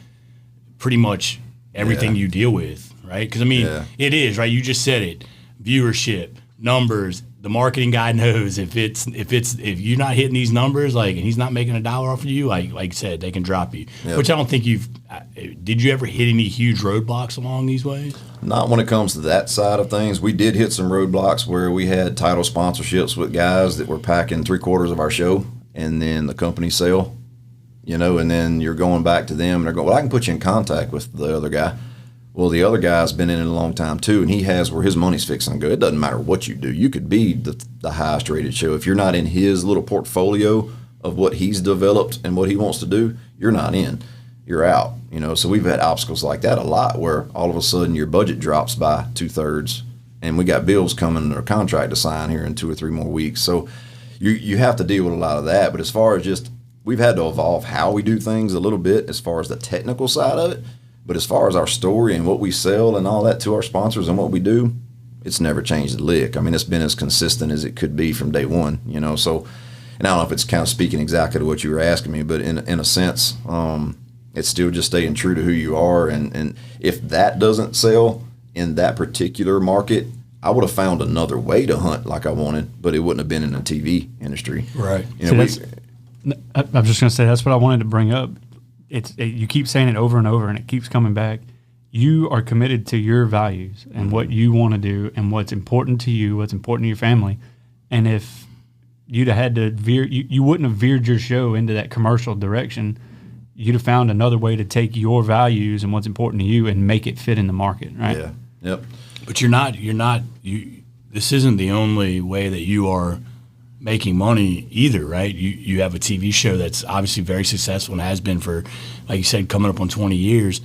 pretty much everything you deal with, right? Because I mean, it is, right? You just said it. Viewership, numbers, the marketing guy knows if you're not hitting these numbers, like, and he's not making a dollar off of you, like you said, they can drop you. Yep. Which I don't think did you ever hit any huge roadblocks along these ways? Not when it comes to that side of things. We did hit some roadblocks where we had title sponsorships with guys that were packing 3/4 of our show, and then the company sale, you know, and then you're going back to them and they're going, well, I can put you in contact with the other guy. Well, the other guy's been in it a long time too, and he has where his money's fixing to go. It doesn't matter what you do. You could be the highest rated show. If you're not in his little portfolio of what he's developed and what he wants to do, you're not in. You're out. So we've had obstacles like that a lot, where all of a sudden your budget drops by 2/3, and we got bills coming or contract to sign here in 2 or 3 more weeks. So you have to deal with a lot of that. But as far as just, we've had to evolve how we do things a little bit as far as the technical side of it. But as far as our story and what we sell and all that to our sponsors and what we do, it's never changed a lick. I mean, it's been as consistent as it could be from day one, So, and I don't know if it's kind of speaking exactly to what you were asking me, but in a sense, it's still just staying true to who you are. And if that doesn't sell in that particular market, I would have found another way to hunt like I wanted, but it wouldn't have been in the TV industry. Right. I was just going to say, that's what I wanted to bring up. You keep saying it over and over, and it keeps coming back. You are committed to your values and what you want to do and what's important to you, what's important to your family. And if you'd have had to veer, you wouldn't have veered your show into that commercial direction. You'd have found another way to take your values and what's important to you and make it fit in the market, right? Yeah. Yep. But this isn't the only way that you are making money either, right? You have a TV show that's obviously very successful and has been for, like you said, coming up on 20 years.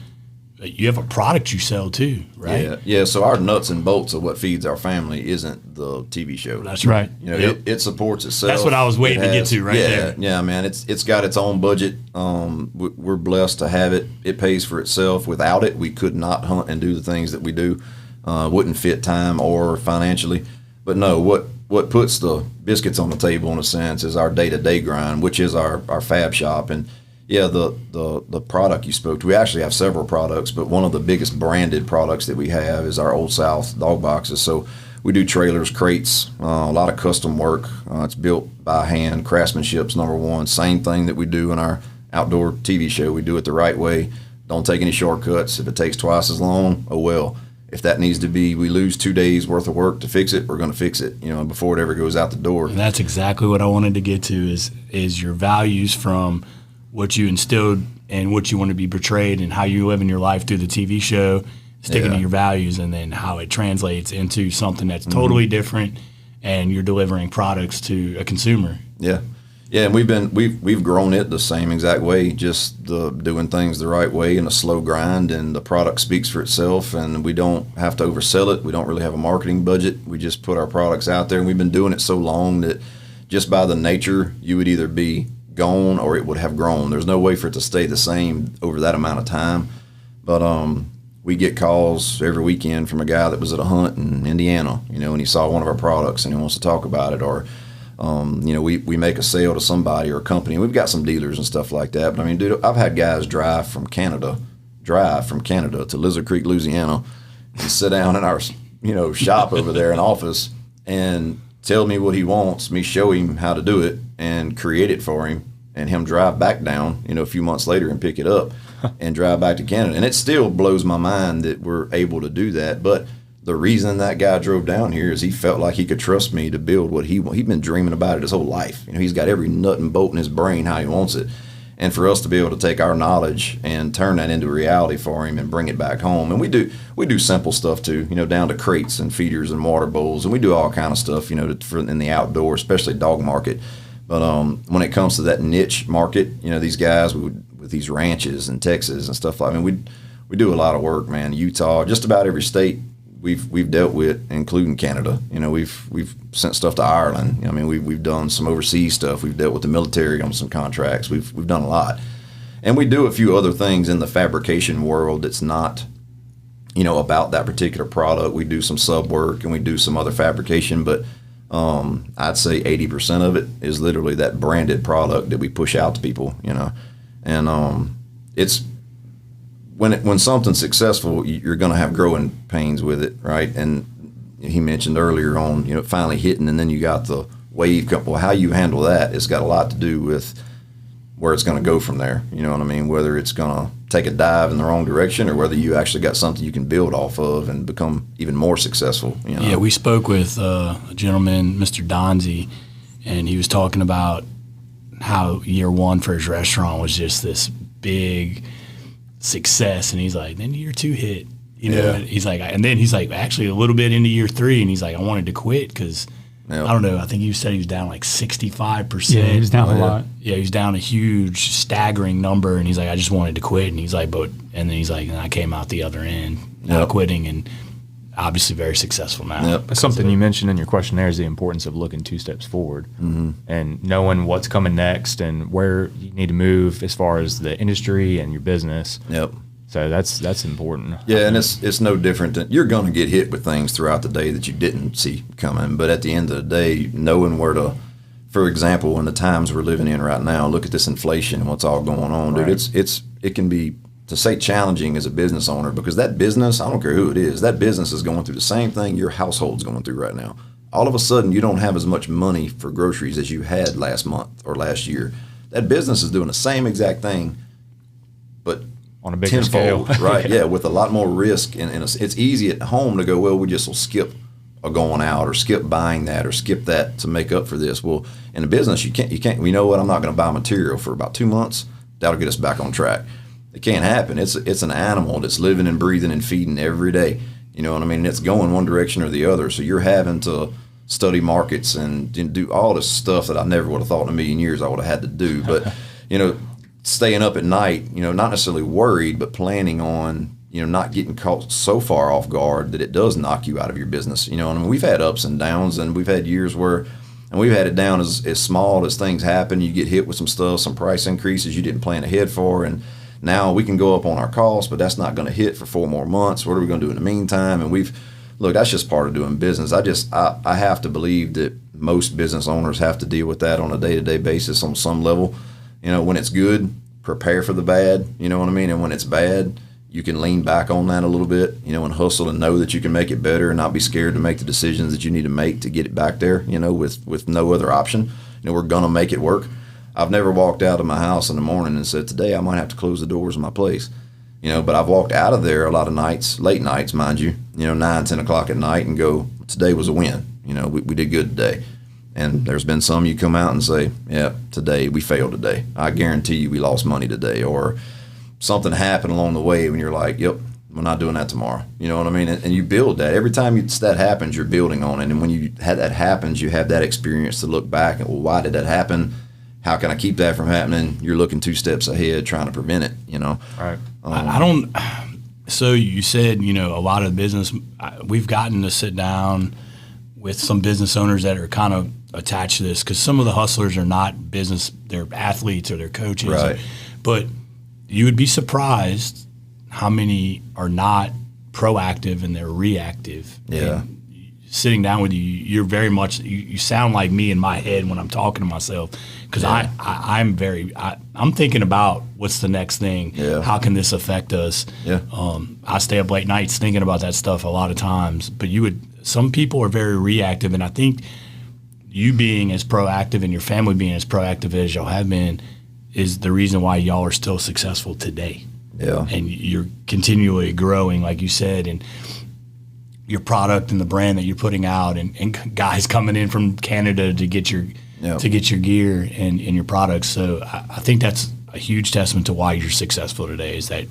You have a product you sell too, right? Yeah. So our nuts and bolts of what feeds our family isn't the TV show. That's right. It supports itself. That's what I was waiting to get to there. Yeah, man. It's got its own budget. We're blessed to have it. It pays for itself. Without it, we could not hunt and do the things that we do. Wouldn't fit time or financially. But no, what puts the biscuits on the table in a sense is our day-to-day grind, which is our fab shop. And yeah, the product you spoke to, we actually have several products, but one of the biggest branded products that we have is our Old South dog boxes. So we do trailers, crates, a lot of custom work. It's built by hand. Craftsmanship's number one. Same thing that we do in our outdoor TV show. We do it the right way. Don't take any shortcuts. If it takes twice as long, oh well. If that needs to be, we lose 2 days worth of work to fix it, we're going to fix it, before it ever goes out the door. And that's exactly what I wanted to get to is your values from what you instilled and what you want to be portrayed and how you live in your life through the TV show, sticking to your values, and then how it translates into something that's totally different, and you're delivering products to a consumer. Yeah. Yeah, and we've grown it the same exact way, just doing things the right way in a slow grind, and the product speaks for itself, and we don't have to oversell it. We don't really have a marketing budget. We just put our products out there, and we've been doing it so long that just by the nature, you would either be gone or it would have grown. There's no way for it to stay the same over that amount of time. But we get calls every weekend from a guy that was at a hunt in Indiana, and he saw one of our products and he wants to talk about it, or we make a sale to somebody or a company. We've got some dealers and stuff like that. But I mean, dude, I've had guys drive from Canada to Lizard Creek, Louisiana, and sit down in our, shop over there in office and tell me what he wants, me show him how to do it and create it for him, and him drive back down, a few months later and pick it up and drive back to Canada. And it still blows my mind that we're able to do that. But the reason that guy drove down here is he felt like he could trust me to build what he'd been dreaming about it his whole life. He's got every nut and bolt in his brain how he wants it. And for us to be able to take our knowledge and turn that into reality for him and bring it back home. And we do simple stuff too, down to crates and feeders and water bowls. And we do all kind of stuff, in the outdoor, especially dog market. But when it comes to that niche market, these guys with these ranches in Texas and stuff like that, we do a lot of work, man. Utah, just about every state we've dealt with, including Canada. We've sent stuff to Ireland. We've done some overseas stuff. We've dealt with the military on some contracts. We've done a lot, and we do a few other things in the fabrication world that's not, about that particular product. We do some sub work and we do some other fabrication, but I'd say 80% of it is literally that branded product that we push out to people. And it's. When something's successful, you're going to have growing pains with it, right? And he mentioned earlier on, finally hitting, and then you got the wave. Well, how you handle that has got a lot to do with where it's going to go from there. You know what I mean? Whether it's going to take a dive in the wrong direction or whether you actually got something you can build off of and become even more successful. Yeah, we spoke with a gentleman, Mr. Donzi, and he was talking about how year one for his restaurant was just this big success, and he's like, then year 2 hit, he's like, and then he's like, actually a little bit into year 3, and he's like, I wanted to quit because Yep. I don't know. I think you said he was down like 65%. Yeah, he was down a lot. Yeah, he was down a huge, staggering number, and he's like, I just wanted to quit. And he's like, and then he's like, and I came out the other end, not quitting, and obviously very successful now. Yep. Something you mentioned in your questionnaire is the importance of looking 2 steps forward and knowing what's coming next and where you need to move as far as the industry and your business. Yep. So that's important. Yeah, and it's no different than you're going to get hit with things throughout the day that you didn't see coming. But at the end of the day, knowing where to, for example, in the times we're living in right now, look at this inflation and what's all going on, dude. It can be, to say, challenging as a business owner, because that business, I don't care who it is, that business is going through the same thing your household's going through right now. All of a sudden, you don't have as much money for groceries as you had last month or last year. That business is doing the same exact thing, but on a bigger tenfold, scale. right? Yeah, with a lot more risk. And it's easy at home to go, well, we just will skip a going out or skip buying that or skip that to make up for this. Well, in a business, you can't, you know what, I'm not going to buy material for about 2 months. That'll get us back on track. It can't happen. It's an animal that's living and breathing and feeding every day. You know what I mean? It's going one direction or the other. So you're having to study markets and do all this stuff that I never would have thought in a million years I would have had to do. But, you know, staying up at night, you know, not necessarily worried, but planning on, you know, not getting caught so far off guard that it does knock you out of your business. You know, and I mean, we've had ups and downs, and we've had years where, and we've had it down as small as things happen. You get hit with some stuff, some price increases you didn't plan ahead for, and now we can go up on our costs, but that's not going to hit for 4 more months. What are we going to do in the meantime? And look, that's just part of doing business. I have to believe that most business owners have to deal with that on a day-to-day basis on some level. You know, when it's good, prepare for the bad, you know what I mean? And when it's bad, you can lean back on that a little bit, you know, and hustle and know that you can make it better and not be scared to make the decisions that you need to make to get it back there, you know, with no other option. You know, we're going to make it work. I've never walked out of my house in the morning and said, today I might have to close the doors of my place, you know, but I've walked out of there a lot of nights, late nights, mind you, 9, 10 o'clock at night, and go, today was a win. You know, we did good today. And there's been some you come out and say, yeah, today we failed today. I guarantee you we lost money today. Or something happened along the way when you're like, yep, we're not doing that tomorrow. You know what I mean? And you build that. Every time that happens, you're building on it. And when that happens, you have that experience to look back and, well, why did that happen? How can I keep that from happening? You're looking 2 steps ahead, trying to prevent it, you know? Right. I don't, so you said, you know, a lot of business, we've gotten to sit down with some business owners that are kind of attached to this, because some of the hustlers are not business, they're athletes or they're coaches. Right. But you would be surprised how many are not proactive and they're reactive. Yeah. And sitting down with you, you're very much, you sound like me in my head when I'm talking to myself, because I'm thinking about what's the next thing. Yeah. How can this affect us? Yeah. I stay up late nights thinking about that stuff a lot of times, but some people are very reactive, and I think you being as proactive and your family being as proactive as y'all have been is the reason why y'all are still successful today. Yeah. And you're continually growing, like you said, and your product and the brand that you're putting out, and guys coming in from Canada to get your gear and your products. So I think that's a huge testament to why you're successful today, is that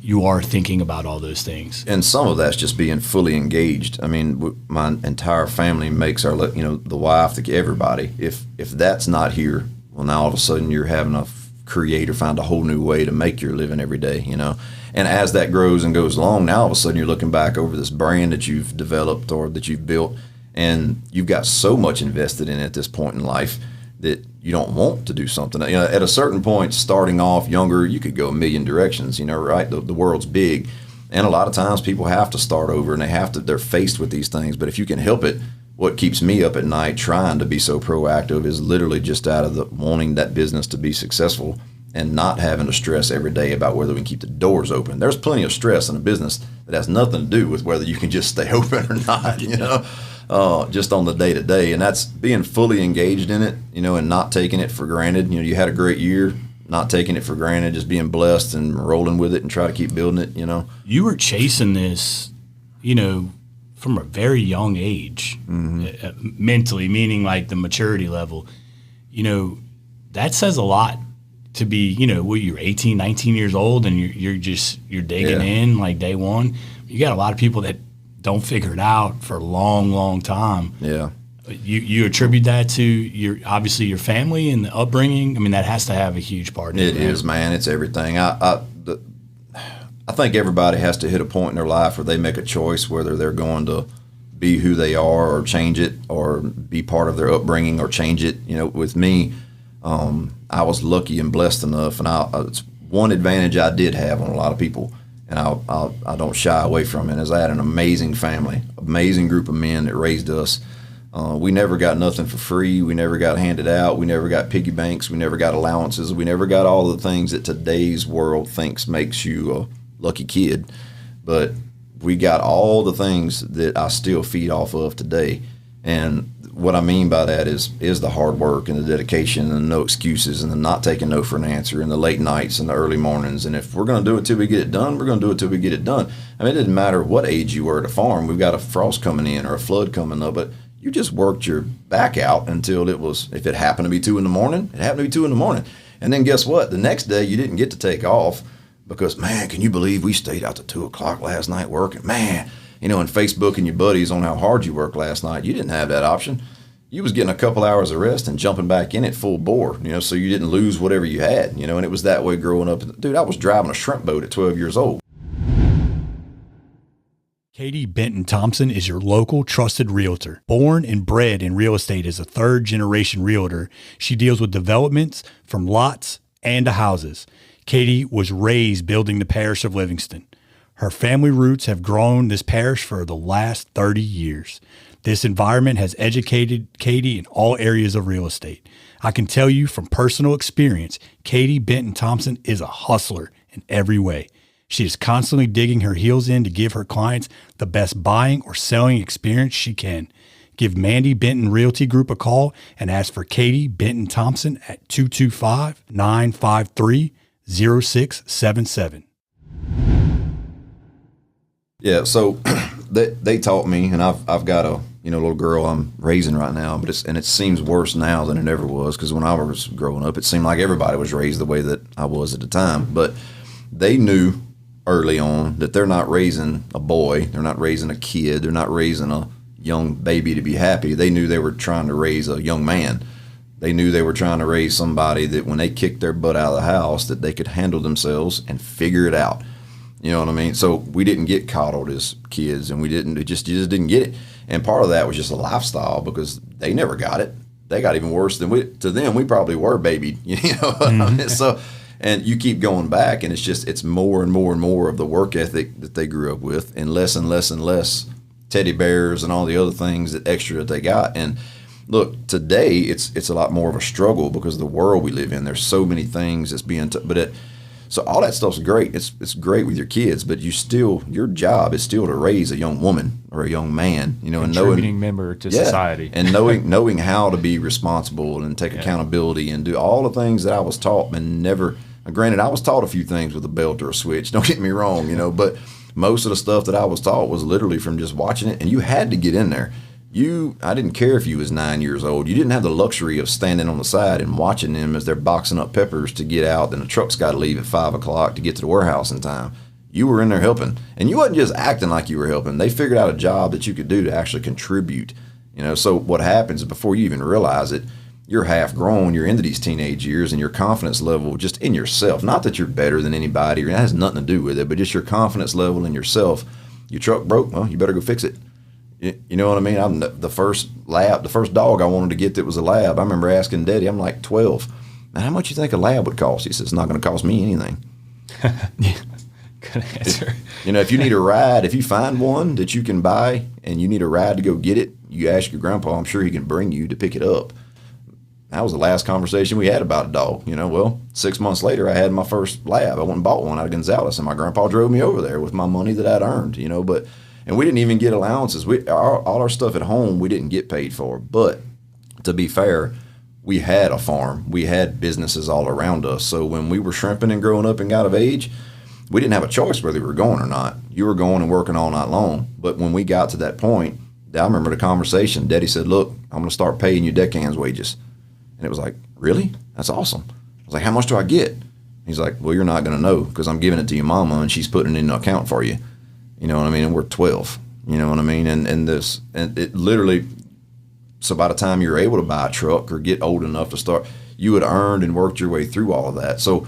you are thinking about all those things. And some of that's just being fully engaged. I mean, my entire family makes the wife, everybody. If that's not here, well, now all of a sudden you're having to create or find a whole new way to make your living every day, you know. And as that grows and goes along, now all of a sudden you're looking back over this brand that you've developed or that you've built, and you've got so much invested in it at this point in life that you don't want to do something. You know, at a certain point, starting off younger, you could go a million directions, you know, right? The world's big. And a lot of times people have to start over, and they're faced with these things. But if you can help it, what keeps me up at night trying to be so proactive is literally just out of the wanting that business to be successful and not having to stress every day about whether we can keep the doors open. There's plenty of stress in a business that has nothing to do with whether you can just stay open or not, you know. Just on the day-to-day, and that's being fully engaged in it, you know, and not taking it for granted. You know, you had a great year, not taking it for granted, just being blessed and rolling with it and try to keep building it, you know. You were chasing this, you know, from a very young age, mentally, meaning like the maturity level. You know, that says a lot to be, you know, you're 18, 19 years old, and you're digging in like day one. You got a lot of people that don't figure it out for a long, long time. Yeah. You attribute that to obviously your family and the upbringing. I mean, that has to have a huge part in it. It is, man. It's everything. I think everybody has to hit a point in their life where they make a choice whether they're going to be who they are or change it, or be part of their upbringing or change it. You know, with me, I was lucky and blessed enough, and it's one advantage I did have on a lot of people, and I don't shy away from it, is I had an amazing family, amazing group of men that raised us. We never got nothing for free. We never got handed out. We never got piggy banks. We never got allowances. We never got all the things that today's world thinks makes you a lucky kid. But we got all the things that I still feed off of today. And what I mean by that is the hard work and the dedication and no excuses and the not taking no for an answer and the late nights and the early mornings. And if we're going to do it till we get it done, we're going to do it till we get it done. I mean, it didn't matter what age you were at a farm. We've got a frost coming in or a flood coming up, but you just worked your back out until it was, if it happened to be 2 a.m, it happened to be 2 a.m. And then guess what? The next day you didn't get to take off because, man, can you believe we stayed out to 2 o'clock last night working? Man, you know, and Facebooking your buddies on how hard you worked last night. You didn't have that option. You was getting a couple hours of rest and jumping back in it full bore, you know, so you didn't lose whatever you had, you know, and it was that way growing up. Dude, I was driving a shrimp boat at 12 years old. Katie Benton Thompson is your local trusted realtor. Born and bred in real estate as a third-generation realtor, she deals with developments from lots and to houses. Katie was raised building the parish of Livingston. Her family roots have grown this parish for the last 30 years. This environment has educated Katie in all areas of real estate. I can tell you from personal experience, Katie Benton Thompson is a hustler in every way. She is constantly digging her heels in to give her clients the best buying or selling experience she can. Give Mandy Benton Realty Group a call and ask for Katie Benton Thompson at 225-953-0677. Yeah, so they taught me, and I've got a little girl I'm raising right now, but it seems worse now than it ever was, because when I was growing up, it seemed like everybody was raised the way that I was at the time. But they knew early on that they're not raising a boy, they're not raising a kid, they're not raising a young baby to be happy. They knew they were trying to raise a young man. They knew they were trying to raise somebody that when they kicked their butt out of the house, that they could handle themselves and figure it out. You know what I mean? So we didn't get coddled as kids, and you just didn't get it. And part of that was just a lifestyle, because they never got it. They got even worse than to them, we probably were babied, you know. Mm-hmm. So, and you keep going back, and it's more and more and more of the work ethic that they grew up with, and less and less teddy bears and all the other things that extra that they got. And look, today it's a lot more of a struggle because of the world we live in. There's so many things that's being, so all that stuff's great. It's great with your kids, but your job is still to raise a young woman or a young man, you know, and contributing member to society, and knowing how to be responsible and take accountability and do all the things that I was taught and never. Granted, I was taught a few things with a belt or a switch. Don't get me wrong, you know, but most of the stuff that I was taught was literally from just watching it, and you had to get in there. I didn't care if you was 9 years old. You didn't have the luxury of standing on the side and watching them as they're boxing up peppers to get out, and the truck's got to leave at 5 o'clock to get to the warehouse in time. You were in there helping, and you wasn't just acting like you were helping. They figured out a job that you could do to actually contribute. You know, so what happens is before you even realize it, you're half grown, you're into these teenage years, and your confidence level just in yourself, not that you're better than anybody, or that has nothing to do with it, but just your confidence level in yourself. Your truck broke, well, you better go fix it. You know what I mean? I'm the first dog I wanted to get that was a lab. I remember asking Daddy, I'm like 12, man, how much you think a lab would cost? He says, it's not going to cost me anything. Good answer. You know, if you need a ride, if you find one that you can buy and you need a ride to go get it, you ask your grandpa, I'm sure he can bring you to pick it up. That was the last conversation we had about a dog. You know, well, 6 months later, I had my first lab. I went and bought one out of Gonzales, and my grandpa drove me over there with my money that I'd earned, you know, and we didn't even get allowances. All our stuff at home, we didn't get paid for. But to be fair, we had a farm. We had businesses all around us. So when we were shrimping and growing up and got of age, we didn't have a choice whether we were going or not. You were going and working all night long. But when we got to that point, I remember the conversation. Daddy said, look, I'm going to start paying you deckhands wages. And it was like, really? That's awesome. I was like, how much do I get? He's like, well, you're not going to know because I'm giving it to your mama and she's putting it in an account for you. You know what I mean? And we're 12. You know what I mean? And it literally, So by the time you're able to buy a truck or get old enough to start, you had earned and worked your way through all of that. So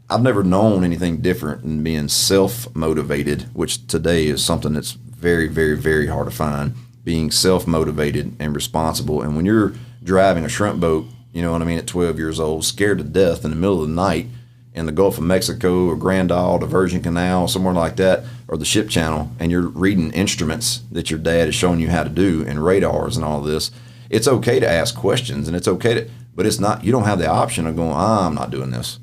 I've never known anything different than being self-motivated, which today is something that's very, very, very hard to find, being self-motivated and responsible. And when you're driving a shrimp boat, you know what I mean, at 12 years old, scared to death in the middle of the night in the Gulf of Mexico or Grand Isle, the Virgin Canal, somewhere like that, or the Ship Channel, and you're reading instruments that your dad is showing you how to do and radars and all this, it's okay to ask questions and it's okay to, but it's not, you don't have the option of going, I'm not doing this.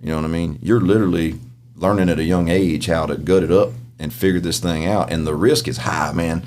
You know what I mean? You're literally learning at a young age how to gut it up and figure this thing out. And the risk is high, man.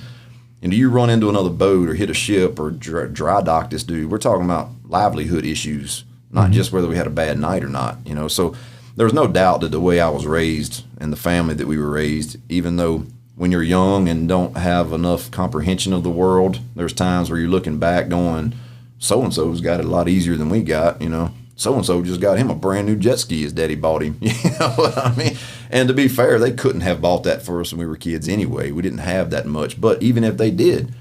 And you run into another boat or hit a ship or dry dock this dude, we're talking about livelihood issues, not just whether we had a bad night or not, you know. So there was no doubt that the way I was raised and the family that we were raised, even though when you're young and don't have enough comprehension of the world, there's times where you're looking back going, so-and-so's got it a lot easier than we got, you know. So-and-so just got him a brand new jet ski his daddy bought him. You know what I mean? And to be fair, they couldn't have bought that for us when we were kids anyway. We didn't have that much. But even if they did,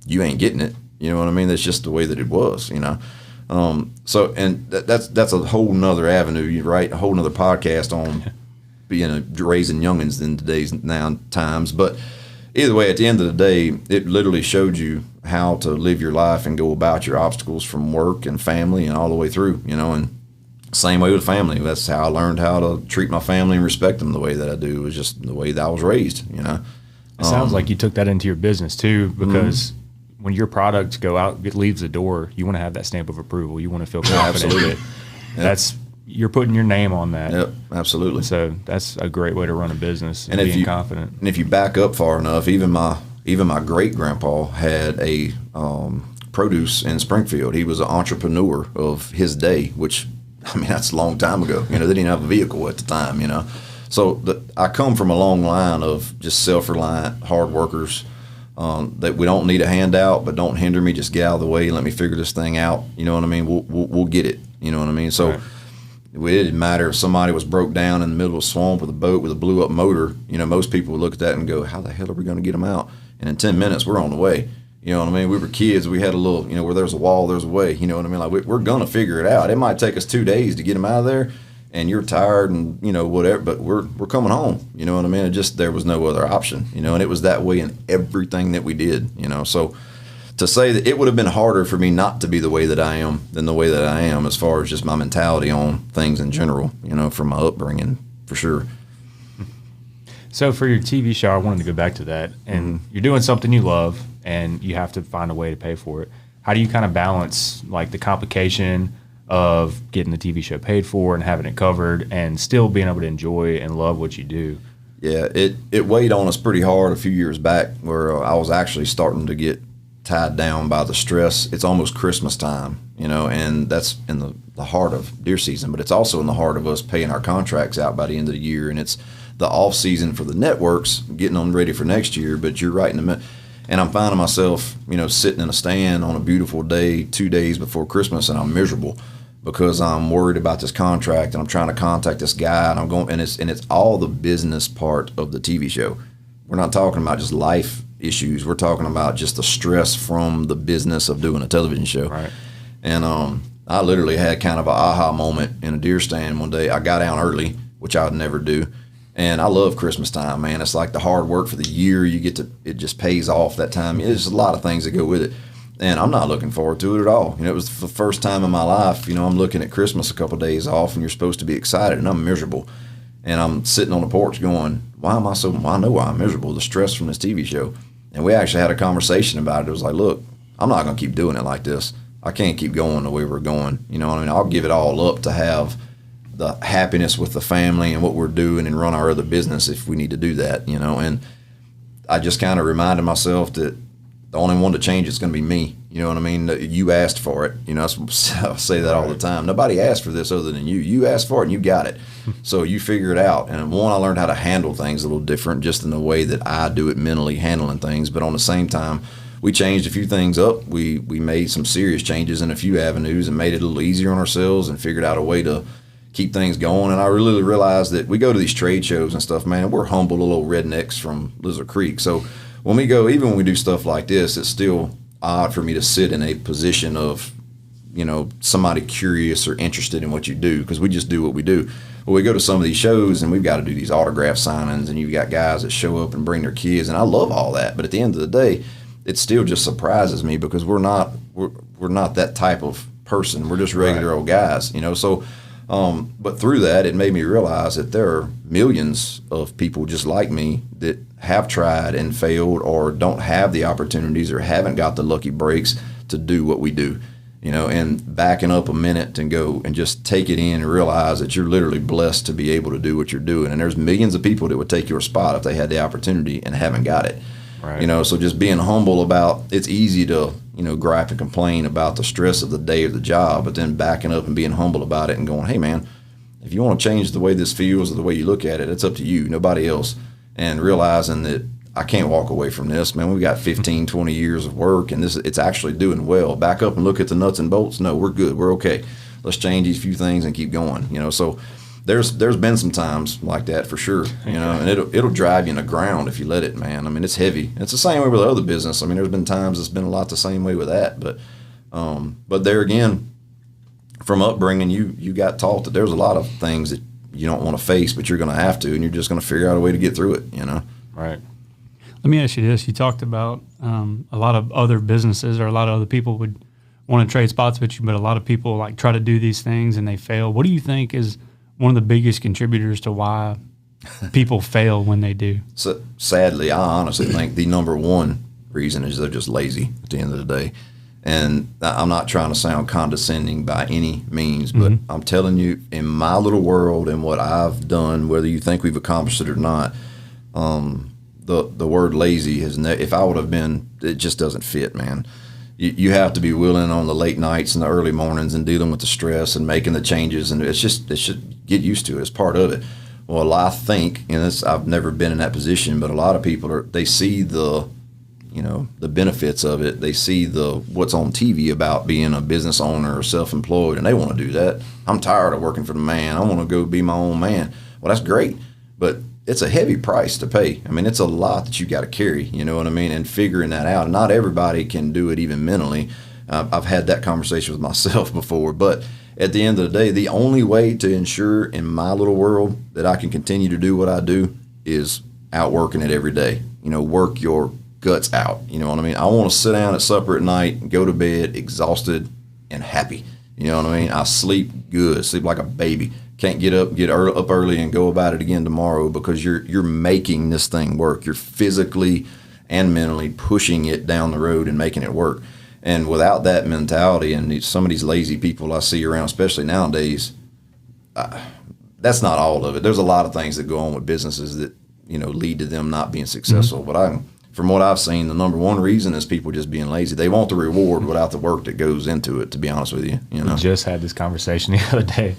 you ain't getting it. You know what I mean? That's just the way that it was, you know. So, and that's a whole nother avenue, right? A whole nother podcast on raising youngins in today's times. But either way, at the end of the day, it literally showed you how to live your life and go about your obstacles from work and family and all the way through, you know. And same way with family. That's how I learned how to treat my family and respect them the way that I do. It was just the way that I was raised, you know. It sounds like you took that into your business too, because when your products go out, it leaves the door, you want to have that stamp of approval. You want to feel confident that that's, you're putting your name on that. Yep, absolutely. So that's a great way to run a business and being confident. And if you back up far enough, even my great grandpa had a produce in Springfield. He was an entrepreneur of his day, which, I mean, that's a long time ago. You know, they didn't have a vehicle at the time, you know. So I come from a long line of just self-reliant, hard workers that we don't need a handout, but don't hinder me. Just get out of the way and let me figure this thing out. You know what I mean? We'll get it. You know what I mean? So it didn't matter if somebody was broke down in the middle of a swamp with a boat with a blew up motor. You know, most people would look at that and go, how the hell are we going to get them out? And in 10 minutes, we're on the way. You know what I mean? We were kids. We had a little, you know, where there's a wall, there's a way. You know what I mean? Like, we're going to figure it out. It might take us 2 days to get them out of there, and you're tired and, you know, whatever, but we're coming home. You know what I mean? It just, there was no other option, you know, and it was that way in everything that we did, you know. So to say that it would have been harder for me not to be the way that I am than the way that I am, as far as just my mentality on things in general, you know, from my upbringing, for sure. So for your TV show, I wanted to go back to that. And you're doing something you love, and you have to find a way to pay for it. How do you kind of balance, like, the complication of getting the TV show paid for and having it covered and still being able to enjoy and love what you do? Yeah, it weighed on us pretty hard a few years back, where I was actually starting to get tied down by the stress. It's almost Christmas time, you know, and that's in the heart of deer season, but it's also in the heart of us paying our contracts out by the end of the year, and it's the off season for the networks, getting them ready for next year. But you're right in the middle, and I'm finding myself, you know, sitting in a stand on a beautiful day 2 days before Christmas, and I'm miserable because I'm worried about this contract, and I'm trying to contact this guy, and I'm going, and it's all the business part of the TV show. We're not talking about just life issues. We're talking about just the stress from the business of doing a television show. Right. And I literally had kind of an aha moment in a deer stand one day. I got down early, which I would never do. And I love Christmas time, man. It's like the hard work for the year. You get to, it just pays off that time. There's a lot of things that go with it. And I'm not looking forward to it at all. You know, it was the first time in my life, you know, I'm looking at Christmas a couple of days off, and you're supposed to be excited, and I'm miserable. And I'm sitting on the porch going, why am I so, I know why I'm miserable, the stress from this TV show. And we actually had a conversation about it. It was like, look, I'm not going to keep doing it like this. I can't keep going the way we're going. You know what I mean? I'll give it all up to have the happiness with the family and what we're doing and run our other business if we need to do that, you know. And I just kind of reminded myself that the only one to change is going to be me. You know what I mean? You asked for it. You know, I say that all the time. Nobody asked for this other than you. You asked for it and you got it. So you figure it out. And one, I learned how to handle things a little different, just in the way that I do it mentally, handling things. But on the same time, we changed a few things up. We made some serious changes in a few avenues and made it a little easier on ourselves and figured out a way to keep things going. And I really realized that we go to these trade shows and stuff, man, we're humble little rednecks from Lizard Creek. So when we go, even when we do stuff like this, it's still odd for me to sit in a position of, somebody curious or interested in what you do, because we just do what we do. Well, we go to some of these shows and we've got to do these autograph signings, and you've got guys that show up and bring their kids, and I love all that. But at the end of the day, it still just surprises me, because we're not that type of person. We're just regular old guys, So, but through that, it made me realize that there are millions of people just like me that have tried and failed, or don't have the opportunities, or haven't got the lucky breaks to do what we do. And backing up a minute and go and just take it in and realize that you're literally blessed to be able to do what you're doing. And there's millions of people that would take your spot if they had the opportunity and haven't got it. Right. So just being humble about, it's easy to, gripe and complain about the stress of the day or the job, but then backing up and being humble about it and going, hey man, if you want to change the way this feels or the way you look at it, it's up to you, nobody else. And realizing that I can't walk away from this, man. We've got 15, 20 years of work, and it's actually doing well. Back up and look at the nuts and bolts. No, we're good. We're okay. Let's change these few things and keep going. So there's been some times like that for sure, and it'll drive you in the ground if you let it, man. I mean, it's heavy. It's the same way with the other business. I mean, there's been times it's been a lot the same way with that, but there again, from upbringing, you got taught that there's a lot of things that you don't want to face, but you're going to have to, and you're just going to figure out a way to get through it, Right. Let me ask you this. You talked about a lot of other businesses, or a lot of other people would want to trade spots with you, but a lot of people like try to do these things and they fail. What do you think is one of the biggest contributors to why people fail when they do? So, sadly, I honestly think the number one reason is they're just lazy at the end of the day. And I'm not trying to sound condescending by any means, but I'm telling you, in my little world and what I've done, whether you think we've accomplished it or not, the word lazy has if I would have been, it just doesn't fit, man. You have to be willing on the late nights and the early mornings and dealing with the stress and making the changes, and it should get used to it. It's part of it. Well, I think, and I've never been in that position, but a lot of people they see the benefits of it. They see what's on TV about being a business owner or self-employed, and they want to do that. I'm tired of working for the man. I want to go be my own man. Well, that's great, but it's a heavy price to pay. I mean, it's a lot that you got to carry, you know what I mean? And figuring that out. Not everybody can do it even mentally. I've had that conversation with myself before, but at the end of the day, the only way to ensure in my little world that I can continue to do what I do is outworking it every day. Work your guts out. You know what I mean? I want to sit down at supper at night and go to bed exhausted and happy. You know what I mean? I sleep good, sleep like a baby. Can't get up early and go about it again tomorrow, because you're making this thing work. You're physically and mentally pushing it down the road and making it work. And without that mentality, and some of these lazy people I see around, especially nowadays, that's not all of it. There's a lot of things that go on with businesses that lead to them not being successful. But from what I've seen, the number one reason is people just being lazy. They want the reward without the work that goes into it, to be honest with you. We just had this conversation the other day.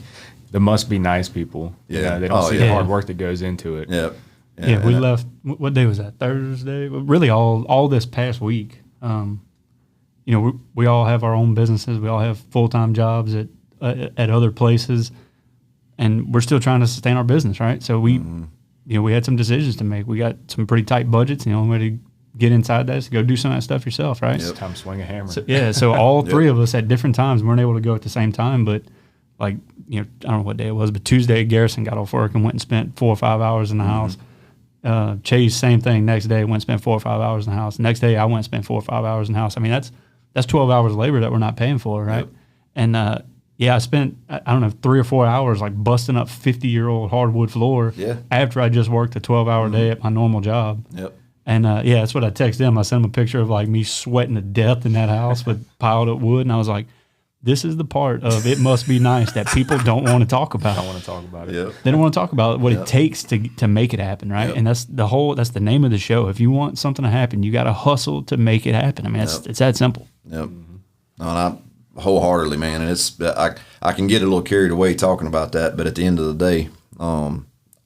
The must be nice people. Yeah. They don't see the hard work that goes into it. Yep. Yeah, we left. What day was that? Thursday. Really, all this past week. We all have our own businesses. We all have full-time jobs at other places, and we're still trying to sustain our business, right? So we had some decisions to make. We got some pretty tight budgets. The only way to get inside that is to go do some of that stuff yourself, right? Yep. It's time to swing a hammer. So all three of us at different times weren't able to go at the same time, but I don't know what day it was, but Tuesday Garrison got off work and went and spent 4 or 5 hours in the house. Chase, same thing. Next day went and spent 4 or 5 hours in the house. Next day I went and spent 4 or 5 hours in the house. I mean, that's 12 hours of labor that we're not paying for, right? Yep. And I spent, I don't know, 3 or 4 hours like busting up 50-year-old hardwood floor after I just worked a 12-hour day at my normal job. Yep. And that's what I texted him. I sent him a picture of like me sweating to death in that house with piled up wood, and I was like, this is the part of it must be nice that people don't want to talk about. I don't want to talk about it. Yep. They don't want to talk about what it takes to make it happen, right? Yep. And that's the name of the show. If you want something to happen, you got to hustle to make it happen. I mean, it's that simple. Yep. No, and I wholeheartedly, man. And I can get a little carried away talking about that, but at the end of the day, I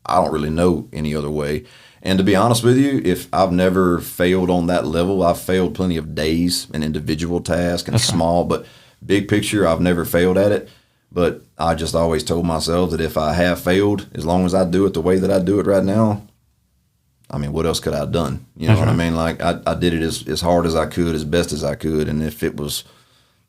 don't really know any other way. And to be honest with you, if I've never failed on that level, I've failed plenty of days and individual tasks and small, but big picture, I've never failed at it. But I just always told myself that if I have failed, as long as I do it the way that I do it right now, I mean, what else could I have done? You know That's what I right. mean? Like I did it as hard as I could, as best as I could. And if it was,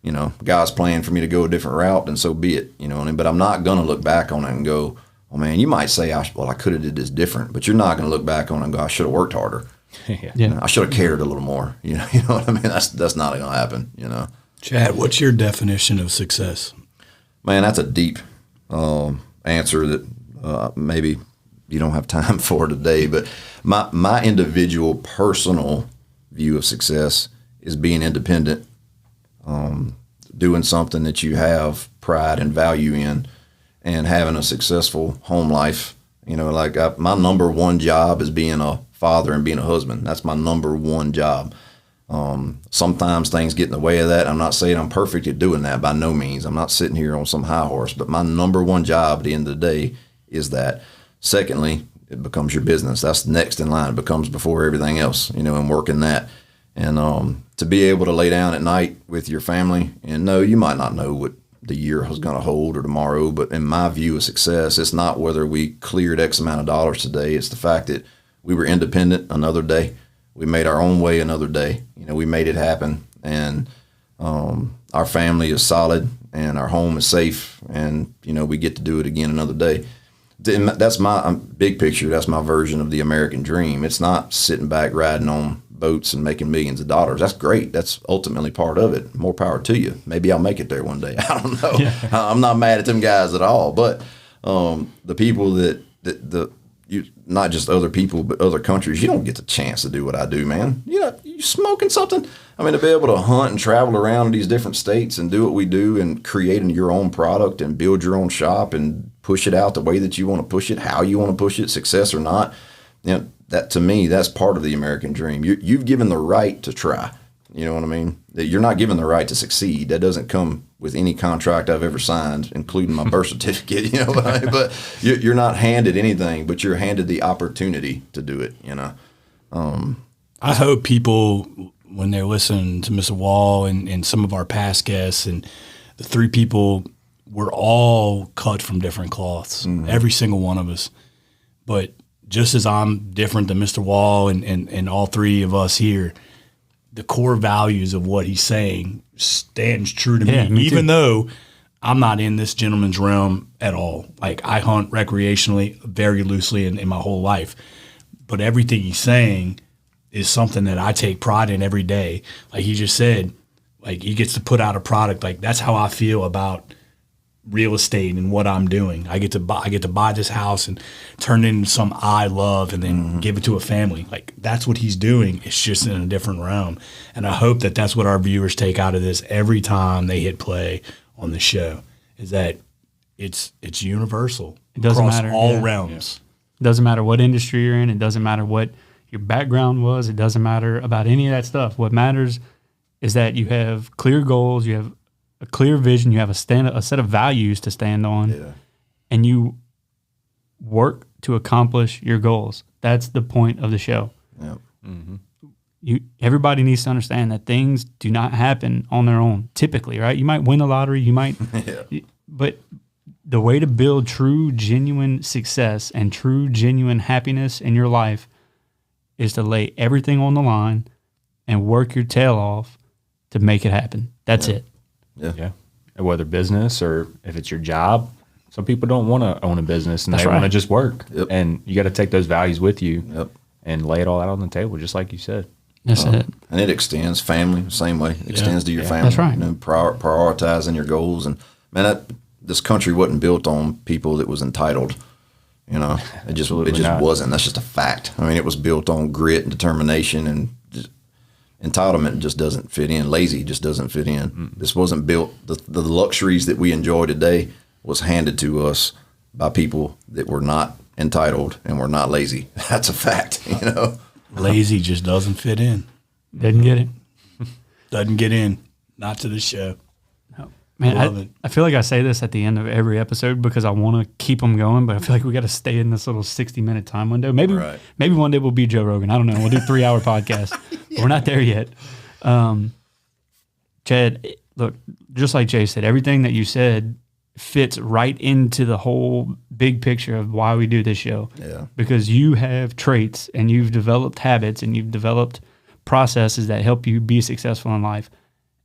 you know, God's plan for me to go a different route, then so be it. You know what I mean? But I'm not going to look back on it and go, oh man, you might say, I could have did this different, but you're not going to look back on it and go, I should have worked harder. Yeah. You know, I should have cared a little more. You know what I mean? That's not going to happen, you know? Chad, what's your definition of success? Man, that's a deep answer that maybe you don't have time for today. But my individual personal view of success is being independent, doing something that you have pride and value in, and having a successful home life. You know, like my number one job is being a father and being a husband. That's my number one job. Sometimes things get in the way of that. I'm not saying I'm perfect at doing that, by no means. I'm not sitting here on some high horse, but my number one job at the end of the day is that. Secondly, it becomes your business. That's next in line. It becomes before everything else, you know, and working that. And to be able to lay down at night with your family, and no, you might not know what the year is going to hold or tomorrow, but in my view of success, it's not whether we cleared X amount of dollars today. It's the fact that we were independent another day. We made our own way another day. You know, we made it happen, and our family is solid, and our home is safe, and you know, we get to do it again another day. That's my big picture. That's my version of the American dream. It's not sitting back riding on boats and making millions of dollars. That's great. That's ultimately part of it. More power to you. Maybe I'll make it there one day. I don't know. Yeah. I'm not mad at them guys at all. But the people that you, not just other people, but other countries, you don't get the chance to do what I do, man. You smoking something? I mean, to be able to hunt and travel around these different states and do what we do and creating your own product and build your own shop and push it out the way that you want to push it, how you want to push it, success or not. You know, that to me, that's part of the American dream. You've given the right to try. You know what I mean? That you're not given the right to succeed. That doesn't come with any contract I've ever signed, including my birth certificate. You know what I mean? But you're not handed anything, but you're handed the opportunity to do it. You know. I hope people, when they're listening to Mr. Wall and some of our past guests and the three people, we're all cut from different cloths, every single one of us. But just as I'm different than Mr. Wall and all three of us here, the core values of what he's saying stands true to me even though I'm not in this gentleman's realm at all. Like, I hunt recreationally very loosely in my whole life. But everything he's saying is something that I take pride in every day. Like he just said, like, he gets to put out a product. Like, that's how I feel about real estate and what I'm doing. I get to buy this house and turn it into some I love and then give it to a family. Like, that's what he's doing. It's just in a different realm. And I hope that that's what our viewers take out of this every time they hit play on the show, is that it's universal. It doesn't across matter. all realms. It doesn't matter what industry you're in. It doesn't matter what your background was. It doesn't matter about any of that stuff. What matters is that you have clear goals, you have a clear vision, you have a set of values to stand on, and you work to accomplish your goals. That's the point of the show. Yep. Everybody needs to understand that things do not happen on their own, typically, right? You might win the lottery, you might, but the way to build true, genuine success and true, genuine happiness in your life is to lay everything on the line and work your tail off to make it happen. That's it. Yeah. Whether business or if it's your job, some people don't want to own a business and they want to just work. Yep. And you got to take those values with you and lay it all out on the table, just like you said. That's it. And it extends family the same way. It extends to your family. That's right. You know, prioritizing your goals. And man, this country wasn't built on people that was entitled. You know, it just wasn't. That's just a fact. I mean, it was built on grit and determination, and entitlement just doesn't fit in. Lazy just doesn't fit in. This wasn't built. The luxuries that we enjoy today was handed to us by people that were not entitled and were not lazy. That's a fact. You know, lazy just doesn't fit in. Didn't get it. Doesn't get in. Not to the show. Man, I feel like I say this at the end of every episode because I want to keep them going, but I feel like we got to stay in this little 60-minute time window. Maybe one day we'll be Joe Rogan. I don't know. We'll do 3-hour podcast. We're not there yet. Chad, look, just like Jay said, everything that you said fits right into the whole big picture of why we do this show. Yeah. Because you have traits and you've developed habits and you've developed processes that help you be successful in life.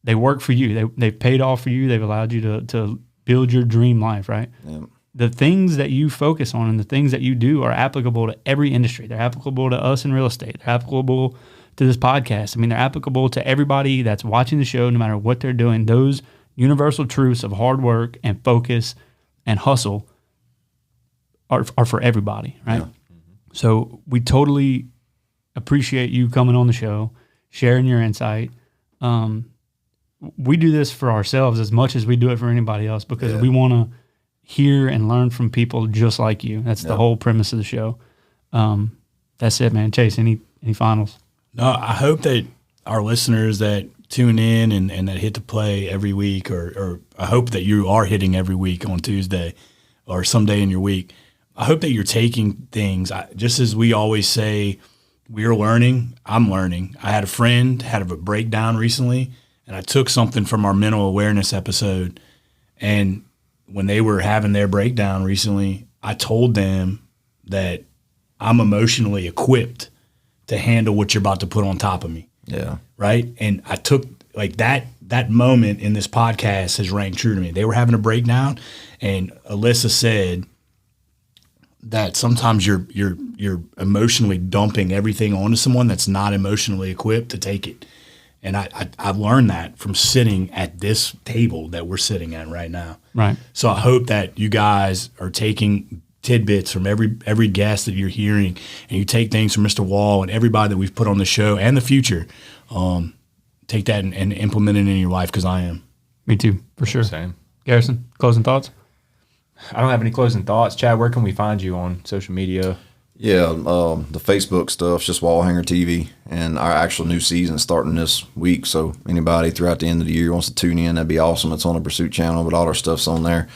They work for you. They've paid off for you. They've allowed you to build your dream life, right? Yeah. The things that you focus on and the things that you do are applicable to every industry. They're applicable to us in real estate. They're applicable to this podcast. I mean, they're applicable to everybody that's watching the show, no matter what they're doing. Those universal truths of hard work and focus and hustle are for everybody, right? Yeah. So we totally appreciate you coming on the show, sharing your insight. We do this for ourselves as much as we do it for anybody else because we want to hear and learn from people just like you. That's the whole premise of the show. That's it, man. Chase, any finals? No, I hope that our listeners that tune in and that hit the play every week, or I hope that you are hitting every week on Tuesday or someday in your week. I hope that you're taking things, just as we always say, we're learning, I'm learning. I had a friend had a breakdown recently, and I took something from our mental awareness episode, and when they were having their breakdown recently, I told them that I'm emotionally equipped to handle what you're about to put on top of me. Yeah. Right. And I took like that moment in this podcast has rang true to me. They were having a breakdown, and Alyssa said that sometimes you're emotionally dumping everything onto someone that's not emotionally equipped to take it. And I've learned that from sitting at this table that we're sitting at right now. Right. So I hope that you guys are taking tidbits from every guest that you're hearing, and you take things from Mr. Wall and everybody that we've put on the show and the future. Take that and implement it in your life, because I am. Me too, for sure. Same. Garrison, closing thoughts? I don't have any closing thoughts. Chad, where can we find you on social media? Yeah, the Facebook stuff's just Wallhanger TV, and our actual new season starting this week. So anybody throughout the end of the year wants to tune in, that'd be awesome. It's on the Pursuit channel, but all our stuff's on there.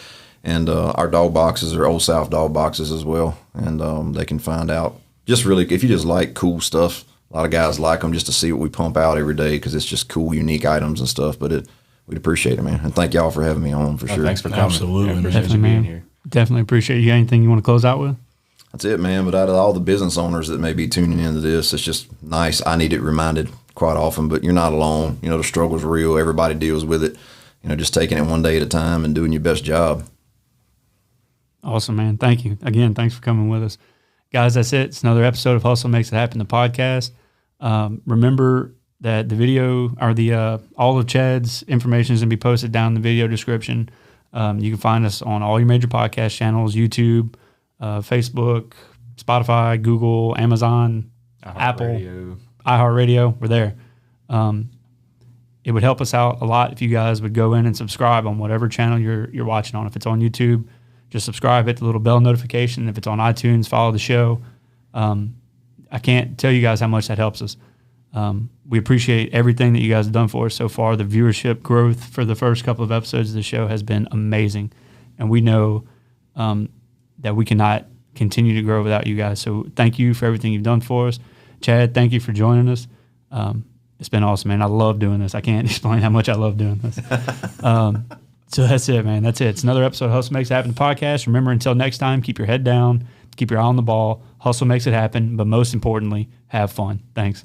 And our dog boxes are Old South dog boxes as well, and they can find out. Just really, if you just like cool stuff, a lot of guys like them just to see what we pump out every day, because it's just cool, unique items and stuff. But we'd appreciate it, man. And thank y'all for having me on, for sure. Thanks for coming. Absolutely. Yeah, appreciate Definitely, you being man. here. Definitely appreciate you. Anything you want to close out with? That's it, man. But out of all the business owners that may be tuning into this, it's just nice. I need it reminded quite often, but you're not alone. You know, the struggle's real. Everybody deals with it. You know, just taking it one day at a time and doing your best job. Awesome, man. Thank you. Again, thanks for coming with us. Guys, that's it. It's another episode of Hustle Makes It Happen, the podcast. Remember that the video, or all of Chad's information is going to be posted down in the video description. You can find us on all your major podcast channels, YouTube, Facebook, Spotify, Google, Amazon, Apple, iHeartRadio. We're there. It would help us out a lot if you guys would go in and subscribe on whatever channel you're watching on. If it's on YouTube, just subscribe, hit the little bell notification. If it's on iTunes, follow the show. I can't tell you guys how much that helps us. We appreciate everything that you guys have done for us so far. The viewership growth for the first couple of episodes of the show has been amazing. And we know that we cannot continue to grow without you guys. So thank you for everything you've done for us. Chad, thank you for joining us. It's been awesome, man. I love doing this. I can't explain how much I love doing this. So that's it, man. That's it. It's another episode of Hustle Makes It Happen podcast. Remember, until next time, keep your head down, keep your eye on the ball. Hustle makes it happen, but most importantly, have fun. Thanks.